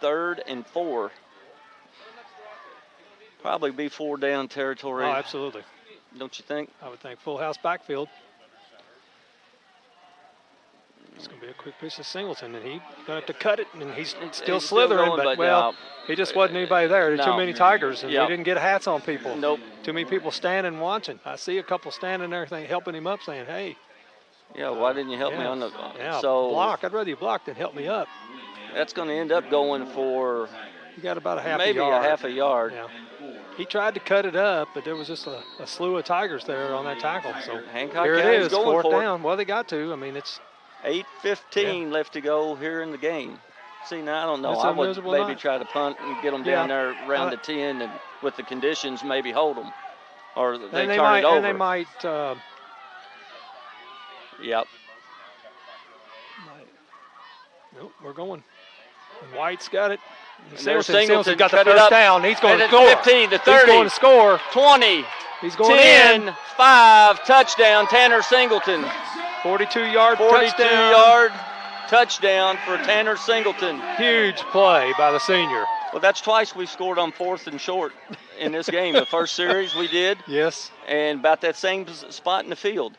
3rd and 4. Probably be 4 down territory. Oh, absolutely. Don't you think? I would think full house backfield. It's going to be a quick pitch to Singleton, and he's going to have to cut it, and he's still slithering, but he just wasn't anybody there. There were too many Tigers, and we didn't get hats on people. Nope. Too many people standing and watching. I see a couple standing there helping him up, saying, hey. Yeah, why didn't you help me on the block. I'd rather you block than help me up. That's going to end up going for you got about a half maybe a yard. Maybe a half a yard. Yeah. He tried to cut it up, but there was just a slew of Tigers there on that tackle. So Hancock here it is, going 4th down. Well, they got to. I mean, it's 8:15 left to go here in the game. See, now I don't know. I would maybe try to punt and get them down there around the 10, and with the conditions, maybe hold them, or they turn it over. And they might. Yep. Nope, we're going. And White's got it. Singleton got the first down. He's going to score. 15 to 30. He's going to score. 20. He's going 10, in. 5, touchdown, Tanner Singleton. 42-yard 42-yard touchdown for Tanner Singleton. Huge play by the senior. Well, that's twice we scored on 4th and short in this game. The first series we did. Yes. And about that same spot in the field.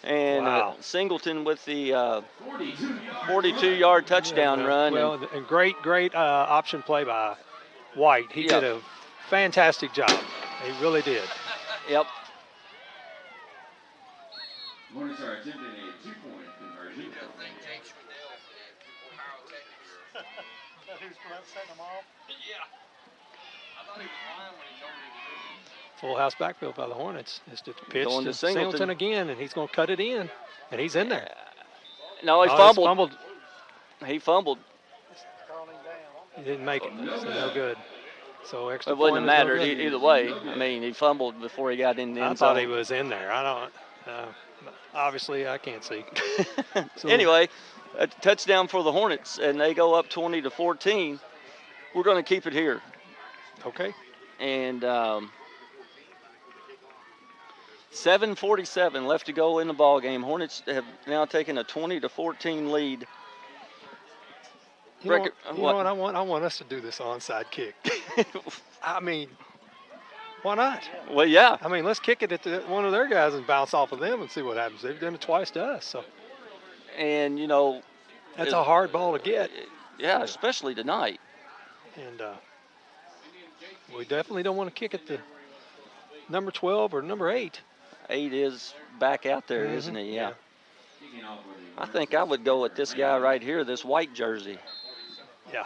And wow. Singleton with the 42-yard touchdown run. Well, and great option play by White. He did a fantastic job. He really did. Yep. Hornets are attempting a 2-point conversion. Who's setting them off? Full house backfield by the Hornets. It's just pitch Going to to Singleton. Singleton again, and he's going to cut it in, and he's in there. No, he fumbled. He fumbled. He didn't make it. So no good. So extra It wouldn't have mattered no either way. I mean, he fumbled before he got in the end I thought zone. he was in there. I don't. Obviously, I can't see. So, anyway, a touchdown for the Hornets, and they go up 20-14. We're going to keep it here. Okay. And 7:47 left to go in the ball game. Hornets have now taken a 20-14 lead. You know what I want us to do this onside kick. I mean, why not? Well, yeah. I mean, let's kick it at one of their guys and bounce off of them and see what happens. They've done it twice to us. So. And, that's a hard ball to get. Yeah, especially tonight. And we definitely don't want to kick it to number 12 or number 8. 8 is back out there, isn't he? Yeah. I think I would go with this guy right here, this white jersey. Yeah.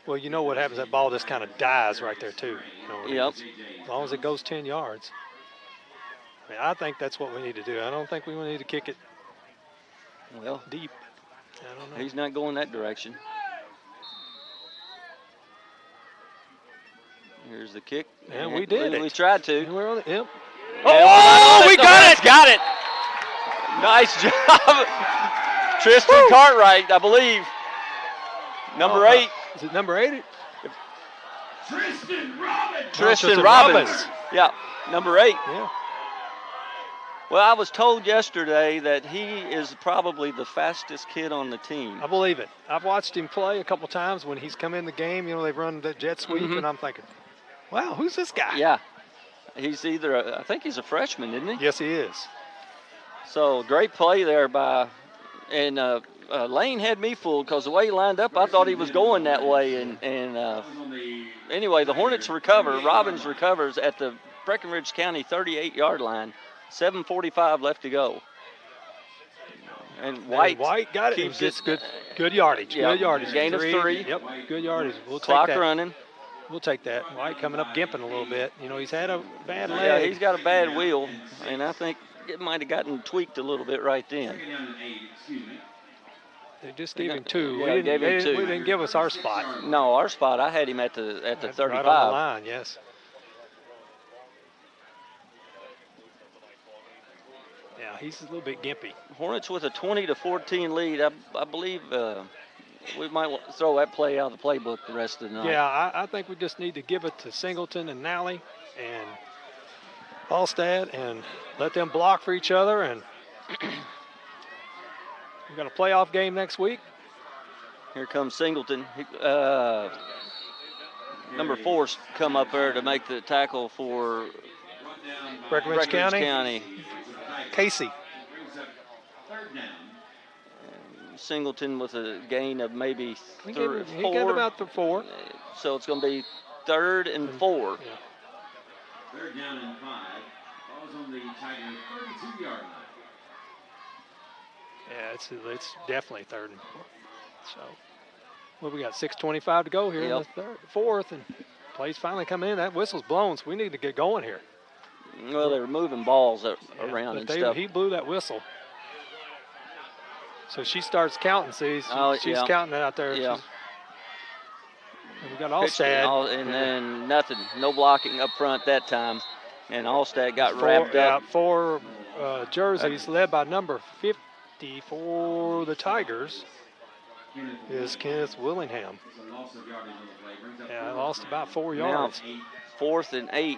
Well, you know what happens? That ball just kind of dies right there, too. Yep. As long as it goes 10 yards. I mean, I think that's what we need to do. I don't think we need to kick it deep. I don't know. He's not going that direction. Here's the kick. And we did it. We tried to. And we're on it. Yep. Oh, we got it! Got it! Nice job. Tristan Cartwright, I believe. Number 8. Is it number 8? Tristan Robbins. Yeah, number 8. Yeah. Well, I was told yesterday that he is probably the fastest kid on the team. I believe it. I've watched him play a couple times when he's come in the game. They've run the jet sweep, and I'm thinking, wow, who's this guy? Yeah. He's I think he's a freshman, isn't he? Yes, he is. So, great play there and Lane had me fooled because the way he lined up, I thought he was going that way. And anyway, the Hornets recover. Robbins recovers at the Breckenridge County 38-yard line. 7:45 left to go. And White got it. Keeps it good yardage. Yep. Good yardage. Gain of 3. Yep, good yardage. We'll Clock take that. running. We'll take that. White coming up gimping a little bit. He's had a bad leg. Yeah, he's got a bad wheel, and I think it might have gotten tweaked a little bit right then. They just gave him 2. Yeah, gave him 2. We didn't give us our spot. No, our spot, I had him at the 35. Right on the line, yes. Yeah, he's a little bit gimpy. Hornets with a 20-14 lead. I believe we might throw that play out of the playbook the rest of the night. Yeah, I think we just need to give it to Singleton and Nally and Allstad and let them block for each other. And we've got a playoff game next week. Here comes Singleton. Number 4's come up there to make the tackle for Breckenridge County. Casey. Singleton with a gain of maybe 4. He got about the 4. So it's going to be 3rd and 4. Yeah. 3rd down and 5. Ball's on the Tigers' 32-yard line. Yeah, it's definitely 3rd and 4. So, we got 6:25 to go here in the 4th, and plays finally come in. That whistle's blown, so we need to get going here. Well, they're moving balls around and stuff. He blew that whistle. So she starts counting. See, she's counting it out there. Yeah. We got Allstad. And then nothing. No blocking up front that time. And Allstad got wrapped up. 4 jerseys led by number 50 for the Tigers is Kenneth Willingham. Yeah, lost about 4 yards. Now, 4th and 8.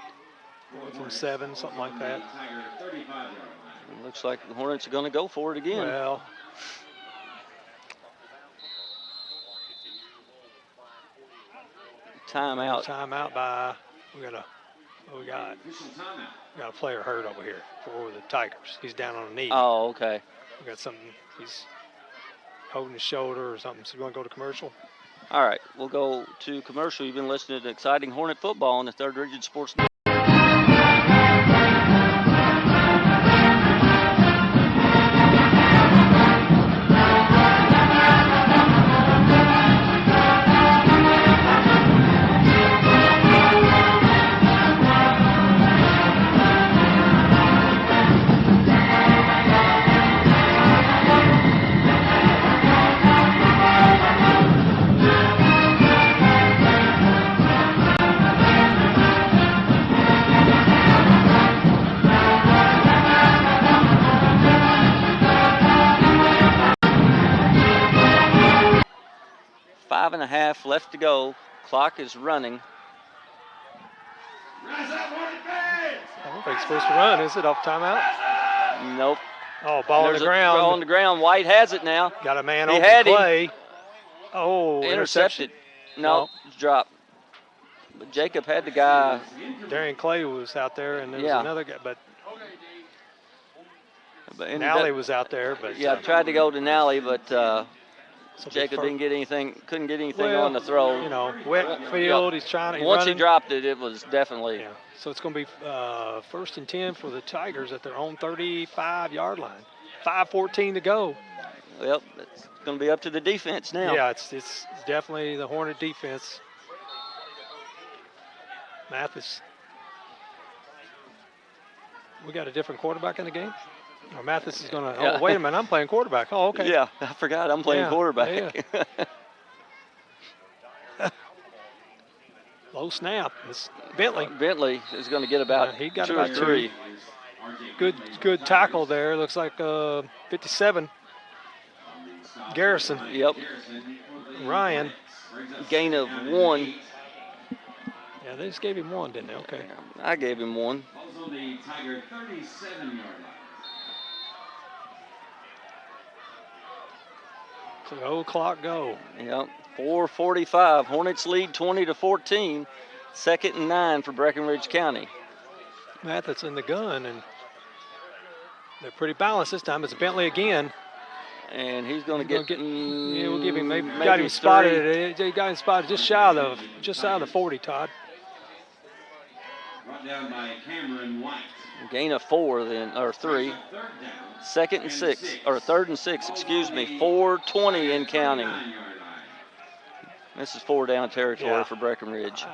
4th and 7, something like that. It looks like the Hornets are going to go for it again. Well, timeout. Timeout by, what we got? We got a player hurt over here for the Tigers. He's down on a knee. Oh, okay. We got something, he's holding his shoulder or something. So you want to go to commercial? All right, we'll go to commercial. You've been listening to exciting Hornet football on the Third Region Sports Network. Five and a half left to go. Clock is running. I don't think it's supposed to run, is it, off timeout? Nope. Oh, ball on There's the a ground. ball on the ground. White has it now. Got a man He open had him. play. Oh, Intercepted. No. No, it's dropped. But Jacob had the guy. Darian Clay was out there, and there was another guy, but ended Nally up- was out there. But Yeah, tried to go to Nally, but so Jacob big didn't get anything. Couldn't get anything well, on the throw. You know, wet field. He's trying to. Once he running. dropped it, it was definitely. Yeah. So it's going to be 1st and 10 for the Tigers at their own 35-yard line. 5:14 to go. Well, it's going to be up to the defense now. Yeah, it's definitely the Hornet defense. Mathis. We got a different quarterback in the game? Or Mathis is going to, Yeah. oh, wait a minute, I'm playing quarterback. Oh, okay. Yeah, I forgot I'm playing Yeah, quarterback. Low snap. It's Bentley. Bentley is going to get about He got two about or two. three. Good tackle there. Looks like 57. Garrison. Yep. Ryan. Gain of 1. Yeah, they just gave him one, didn't they? Okay. I gave him 1. Balls on the Tiger 37-yard line. So the old clock go. Yep. 4:45. Hornets lead 20-14. 2nd and 9 for Breckenridge County. Mathis in the gun, and they're pretty balanced this time. It's Bentley again. And he's going to He's get. gonna yeah, we'll give him maybe got him three. spotted. He got him spotted just shy of the 40, Todd. Brought down by Cameron White. Gain of 4 then, or 3. Third down. 2nd and 6, or 3rd and 6, excuse me. 4:20 in counting. 9-yard line. This is 4 down territory Yeah. for Breckenridge.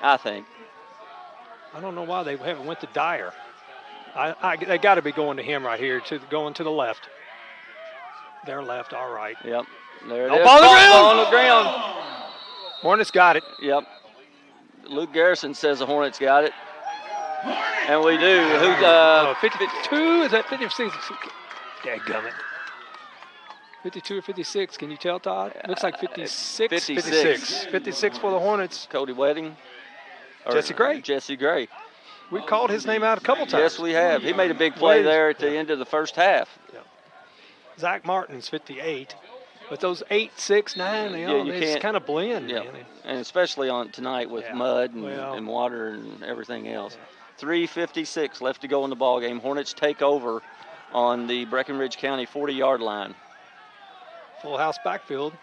I think. I don't know why they haven't went to Dyer. They got to be going to him right here, going to the left. Their left, all right. Yep. There it Oh, is. ball on the ground! Ball on the ground. Hornets got it. Yep. Luke Garrison says the Hornets got it. And we do. Who? 52, is that 56? Dadgummit. 52 or 56, can you tell, Todd? Looks like 56. 56. 56 for the Hornets. Cody Wedding. Or Jesse Gray. Jesse Gray. We called his name out a couple times. Yes, we have. He made a big play there at the end of the first half. Zach Martin's 58. But those 8, 6, 9, you they can't- just kind of blend. Yeah. Man. And especially on tonight with Yeah. mud and, Well- and water and everything else. 3:56 left to go in the ball game. Hornets take over on the Breckenridge County 40-yard line. Full house backfield.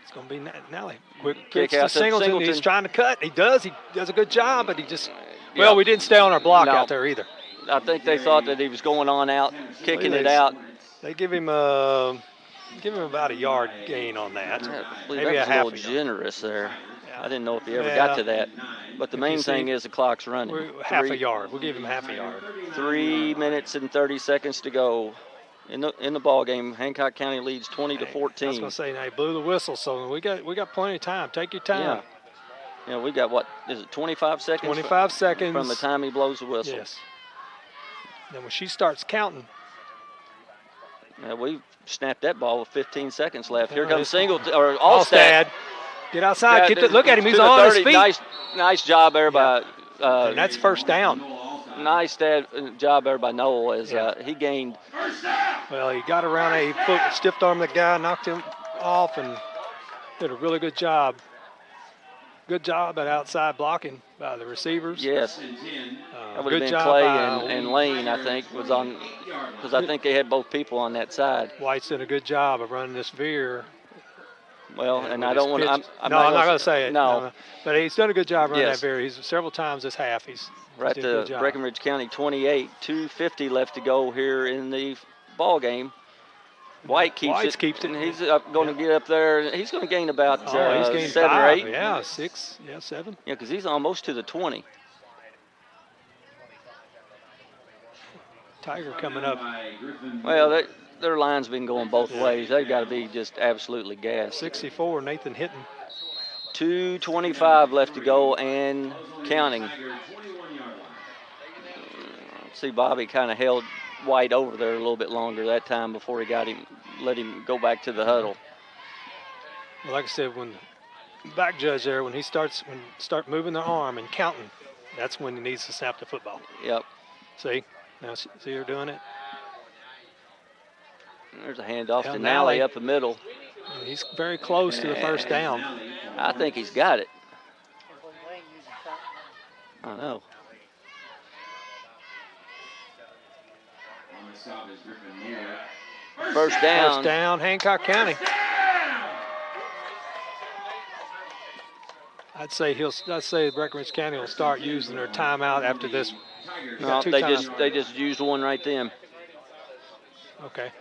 It's going to be Nally. Quick Kick pitch to out to Singleton. Singleton. He's trying to cut. He does a good job, but he just, well, Yep. we didn't stay on our block No. out there either. I think they thought that he was going on out, kicking it They- out. They give him about a yard gain on that. I believe Maybe that was a half a little generous there. I didn't know if he ever Yeah. got to that. But the If main you thing see- is the clock's running. Half a yard. We'll give him half a yard. 3 minutes and 30 seconds to go in the ball game. Hancock County leads 20-14. I was going to say, they blew the whistle, so we got plenty of time. Take your time. Yeah, we got what is it? 25 seconds. 25 seconds. from the time he blows the whistle. Yes. Then when she starts counting, Yeah, we snapped that ball with 15 seconds left. Here Yeah, comes it's- Singleton or Allstad, Allstat. get outside. Yeah, Look at him. He's to the on 30. his feet. Nice job there by. And that's first down. Nice job there by Noel as he gained. Well, he got around a foot, stiff arm the guy, knocked him off, and did a really good job. good job at outside blocking by the receivers. Yes. That would have Good been job Clay by and Lane, I think, was on, because I think they had both people on that side. White's done a good job of running this veer. Well, and with I his don't want to. pitch. I'm not going to say it. No. But he's done a good job running Yes. that veer. He's several times this half. He's Right did a good to job. Breckenridge County 28, 2:50 left to go here in the ball game. White keeps it, and he's going to get up there. He's going to gain about he's gained 7 5. or 8. Yeah, 6. Yeah, 7. Yeah, because he's almost to the 20. Tiger coming up. Well, their line's been going both ways. They've got to be just absolutely gassed. 64, Nathan Hinton. 2:25 left to go and counting. See, Bobby kind of held White over there a little bit longer that time before he let him go back to the huddle. Well, like I said, when the back judge there, when he start moving their arm and counting, that's when he needs to snap the football. Yep. See, now see you're doing it. There's a handoff to Nally up the middle. And he's very close to the first down. I think he's got it. I know. First down. First down, Hancock County. I'd say Breckenridge County will start using their timeout after this. No, they just used one right then. Okay.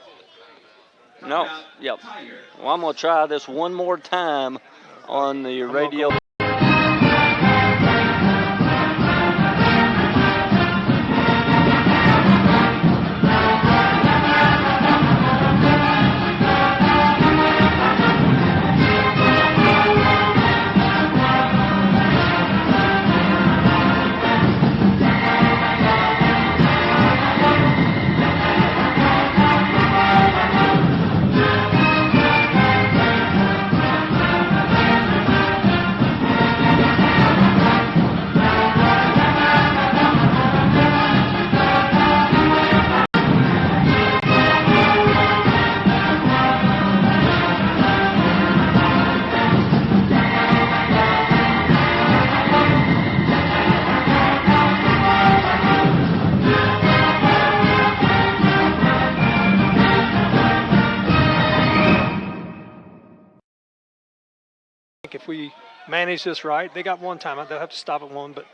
No. Yep. Well, I'm gonna try this one more time on the radio. If we manage this right, they got one timeout. They'll have to stop at one, but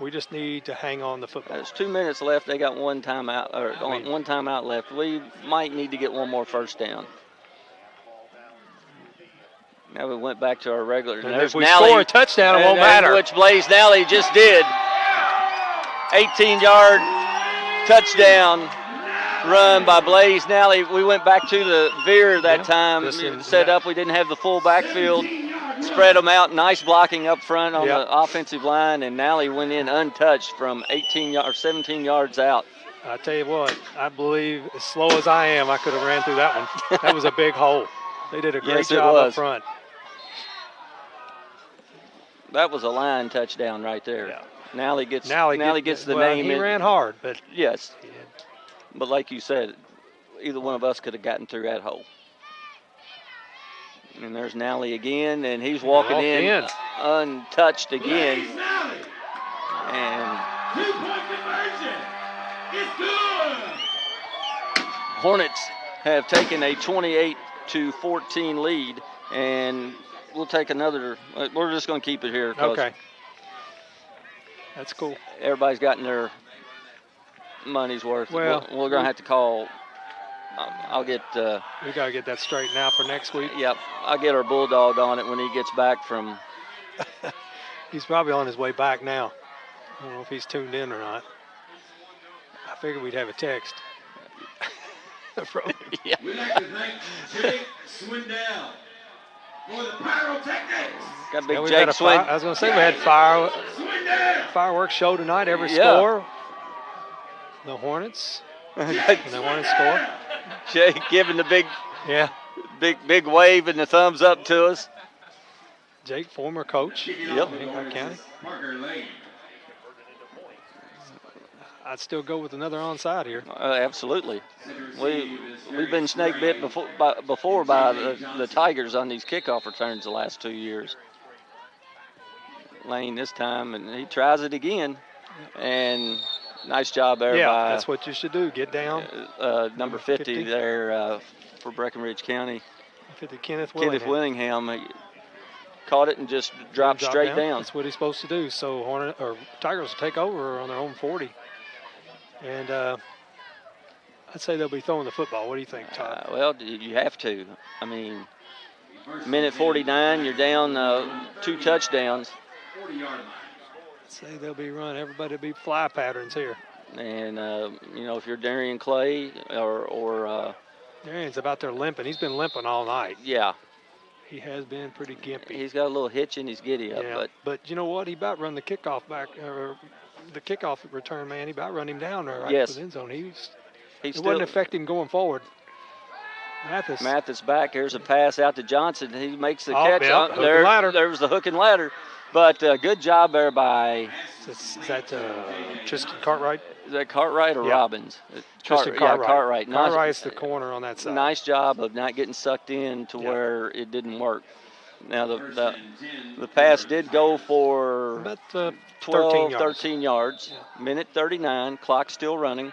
we just need to hang on the football. There's 2 minutes left. They got one timeout, one timeout left. We might need to get one more first down. Now we went back to our regular. And if we score a touchdown, it won't matter. Which Blaze Nally just did. 18-yard touchdown run by Blaze Nally. We went back to the veer that time. Set up. We didn't have the full backfield. Spread them out. Nice blocking up front on the offensive line, and Nally went in untouched from 17 yards out. I tell you what, I believe as slow as I am, I could have ran through that one. That was a big hole. They did a great job up front. That was a line touchdown right there. Yeah. Nally gets the name. He ran hard, but yes. But like you said, either one of us could have gotten through that hole. And there's Nally again, and he's walking in untouched again. And 2-point conversion. It's good. Hornets have taken a 28-14 lead, and we'll take another. We're just going to keep it here. Okay. That's cool. Everybody's gotten their money's worth. Well, we're going to have to call. I'll get. We got to get that straightened out for next week. Yep. I'll get our Bulldog on it when he gets back from. He's probably on his way back now. I don't know if he's tuned in or not. I figured we'd have a text. Yeah. We'd like to thank Jake Swindell for the pyrotechnics. Got big Jake Swindell. I was going to say we had fireworks show tonight. Every score. The Hornets. And the Hornets score. Jake giving the big wave and the thumbs up to us. Jake, former coach. Yep. Hancock County. Parker Lane. I'd still go with another onside here. Absolutely. We've been snake bit before by the Tigers on these kickoff returns the last 2 years. lane this time, and he tries it again. And nice job there Yeah, by that's what you should do. Get down. number 50 there for Breckenridge County. 50 Kenneth Willingham. He caught it and just dropped straight down. That's what he's supposed to do. So Tigers will take over on their own 40. And I'd say they'll be throwing the football. What do you think, Todd? Well, you have to. I mean, minute 49, you're down 2 touchdowns. 40-yard line. I'd say they'll be running. Everybody will be fly patterns here. And, if you're Darian Clay or Darian's about there limping. He's been limping all night. Yeah. He has been pretty gimpy. He's got a little hitch in his giddy up. Yeah, but you know what? He about run the kickoff back, or the kickoff return man. He about run him down there right to the end zone. It wouldn't affect him going forward. Mathis back. Here's a pass out to Johnson. He makes the catch. Yep, there was the hook and ladder. But good job there by. Is that Tristan Cartwright? Is that Cartwright or Robbins? Tristan Cartwright. Yeah, Cartwright. Cartwright's the corner on that side. Nice job of not getting sucked in to where it didn't work. Now the pass did go for about 13 yards. Yeah. Minute 39. Clock still running.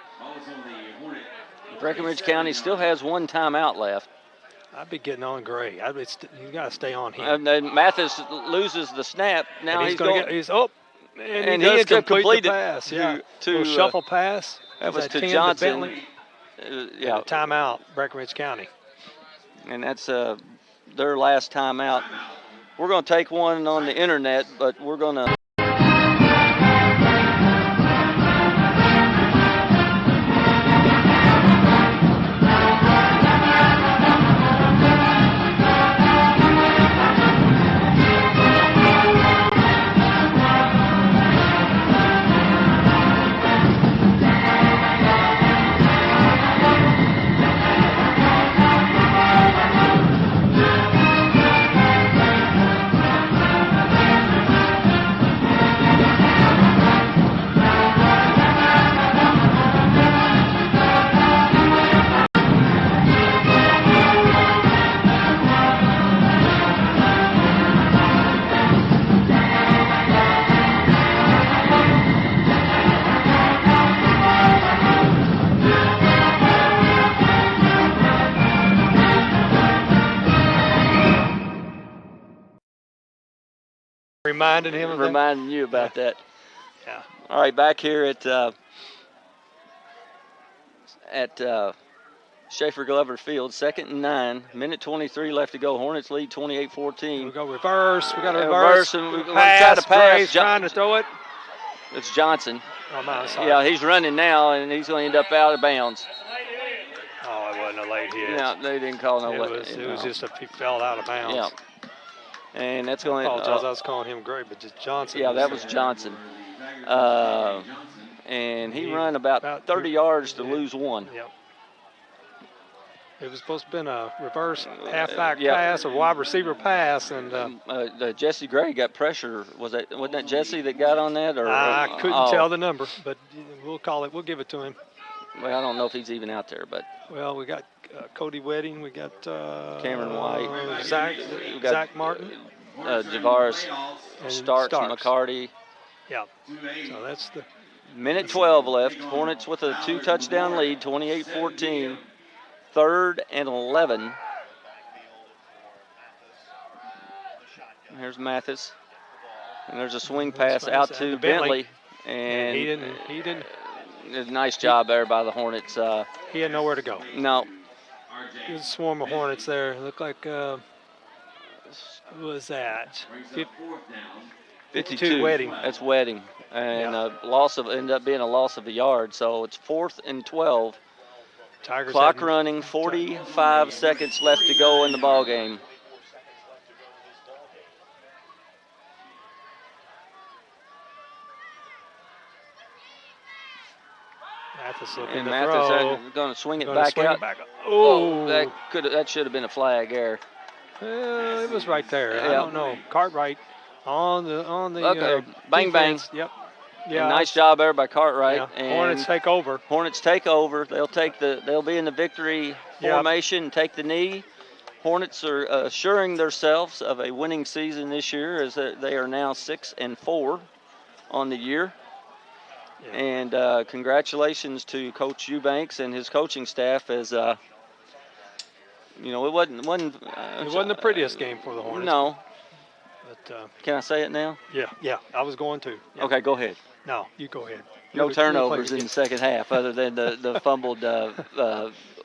Breckenridge County still has 1 timeout left. I'd be getting on Gray. You got to stay on him. And then Mathis loses the snap. Now and he's going. And he does complete the pass. To shuffle pass. That was to Johnson. Yeah. Timeout, Breckenridge County. And that's their last timeout. We're going to take one on the internet, but we're going to. Reminding you about that. Yeah. All right, back here at Schaefer Glover Field, 2nd and 9, minute 23 left to go. Hornets lead 28-14. We go reverse. We got to reverse. And we're going to try to pass. Trying to throw it. It's Johnson. Oh, my, sorry. Yeah, he's running now, and he's going to end up out of bounds. Oh, it wasn't a late hit. Yeah, they didn't call no late. It was just he fell out of bounds. Yeah. And that's going to. I apologize, I was calling him Gray, but just Johnson. Yeah, that was Johnson. And he run about 30 yards to lose 1. Yep. It was supposed to have been a reverse halfback pass or wide receiver pass, and Jesse Gray got pressure. Wasn't that Jesse that got on that? Or I couldn't tell the number, but we'll call it. We'll give it to him. Well, I don't know if he's even out there, but. Well, we got Cody Wedding, we got Cameron White, Zach Martin, Javaris, Starks, McCarty. Yeah. So that's the minute 12 left. Hornets with a 2-touchdown lead, 28-14. 3rd and 11. Here's Mathis, and there's a swing pass out to Bentley, and he didn't. Nice job there by the Hornets. He had nowhere to go. No. There's a swarm of Hornets there. It looked like, what was that? 52. Wedding. That's Wedding. And ended up being a loss of a yard. So it's 4th and 12. Tigers Clock running, 45 seconds left to go in the ball game. Mathis looking and to Mathis throw. going to swing it back out. Oh, that should have been a flag there. It was right there. I don't know. Cartwright on the okay. Bang defense. bang. Yep. Yeah. Nice job there by Cartwright. Yeah. And Hornets take over. Hornets take over. They'll be in the victory formation, take the knee, Hornets are assuring themselves of a winning season this year, as they are now 6-4 on the year. Yeah. And congratulations to Coach Eubanks and his coaching staff, as it wasn't the prettiest game for the Hornets. No. But can I say it now? Yeah, I was going to. Yeah. Okay, go ahead. No, you go ahead. No turnovers in the second half, other than the fumbled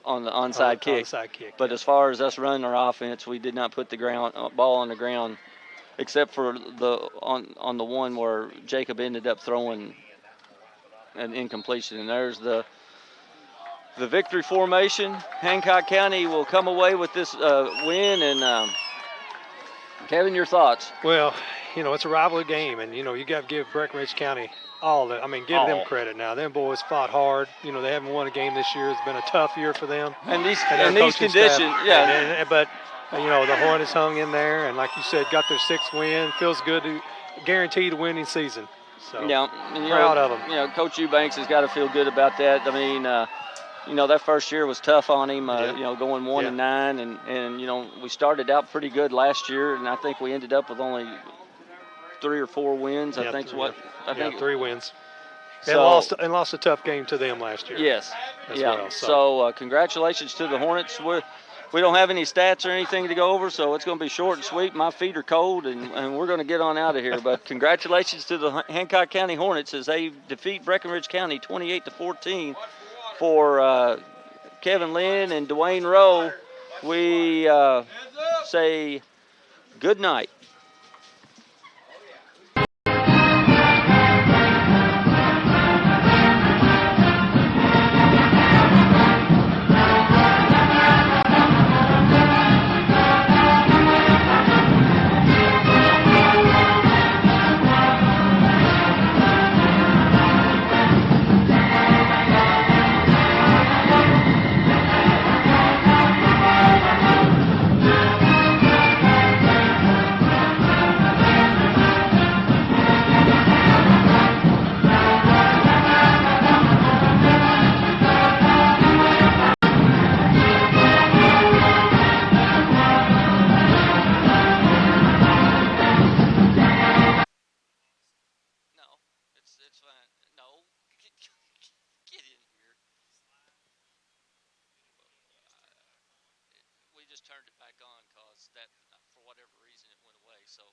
on the onside kick. Onside kick. But as far as us running our offense, we did not put the ball on the ground, except for on the one where Jacob ended up throwing an incompletion. And there's the victory formation. Hancock County will come away with this win. And Kevin, your thoughts? Well, it's a rivalry game, and you got to give Breckenridge County all that. I mean, give them credit now. Them boys fought hard. They haven't won a game this year. It's been a tough year for them. And these conditions, yeah. But the Hornets hung in there, and like you said, got their 6th win. Feels good to guaranteed a winning season. So proud of them. Coach Eubanks has got to feel good about that. I mean, that first year was tough on him. Going 1-9, and we started out pretty good last year, and I think we ended up with only 3 or 4 wins. I think 3 wins. So, and lost a tough game to them last year. Yes. Well, so congratulations to the Hornets. We don't have any stats or anything to go over, so it's going to be short and sweet. My feet are cold, and we're going to get on out of here. But congratulations to the Hancock County Hornets as they defeat Breckenridge County 28-14. For Kevin Lynn and Dwayne Rowe, we say good night. It's fine. No, get in here. We just turned it back on because that, for whatever reason, it went away. So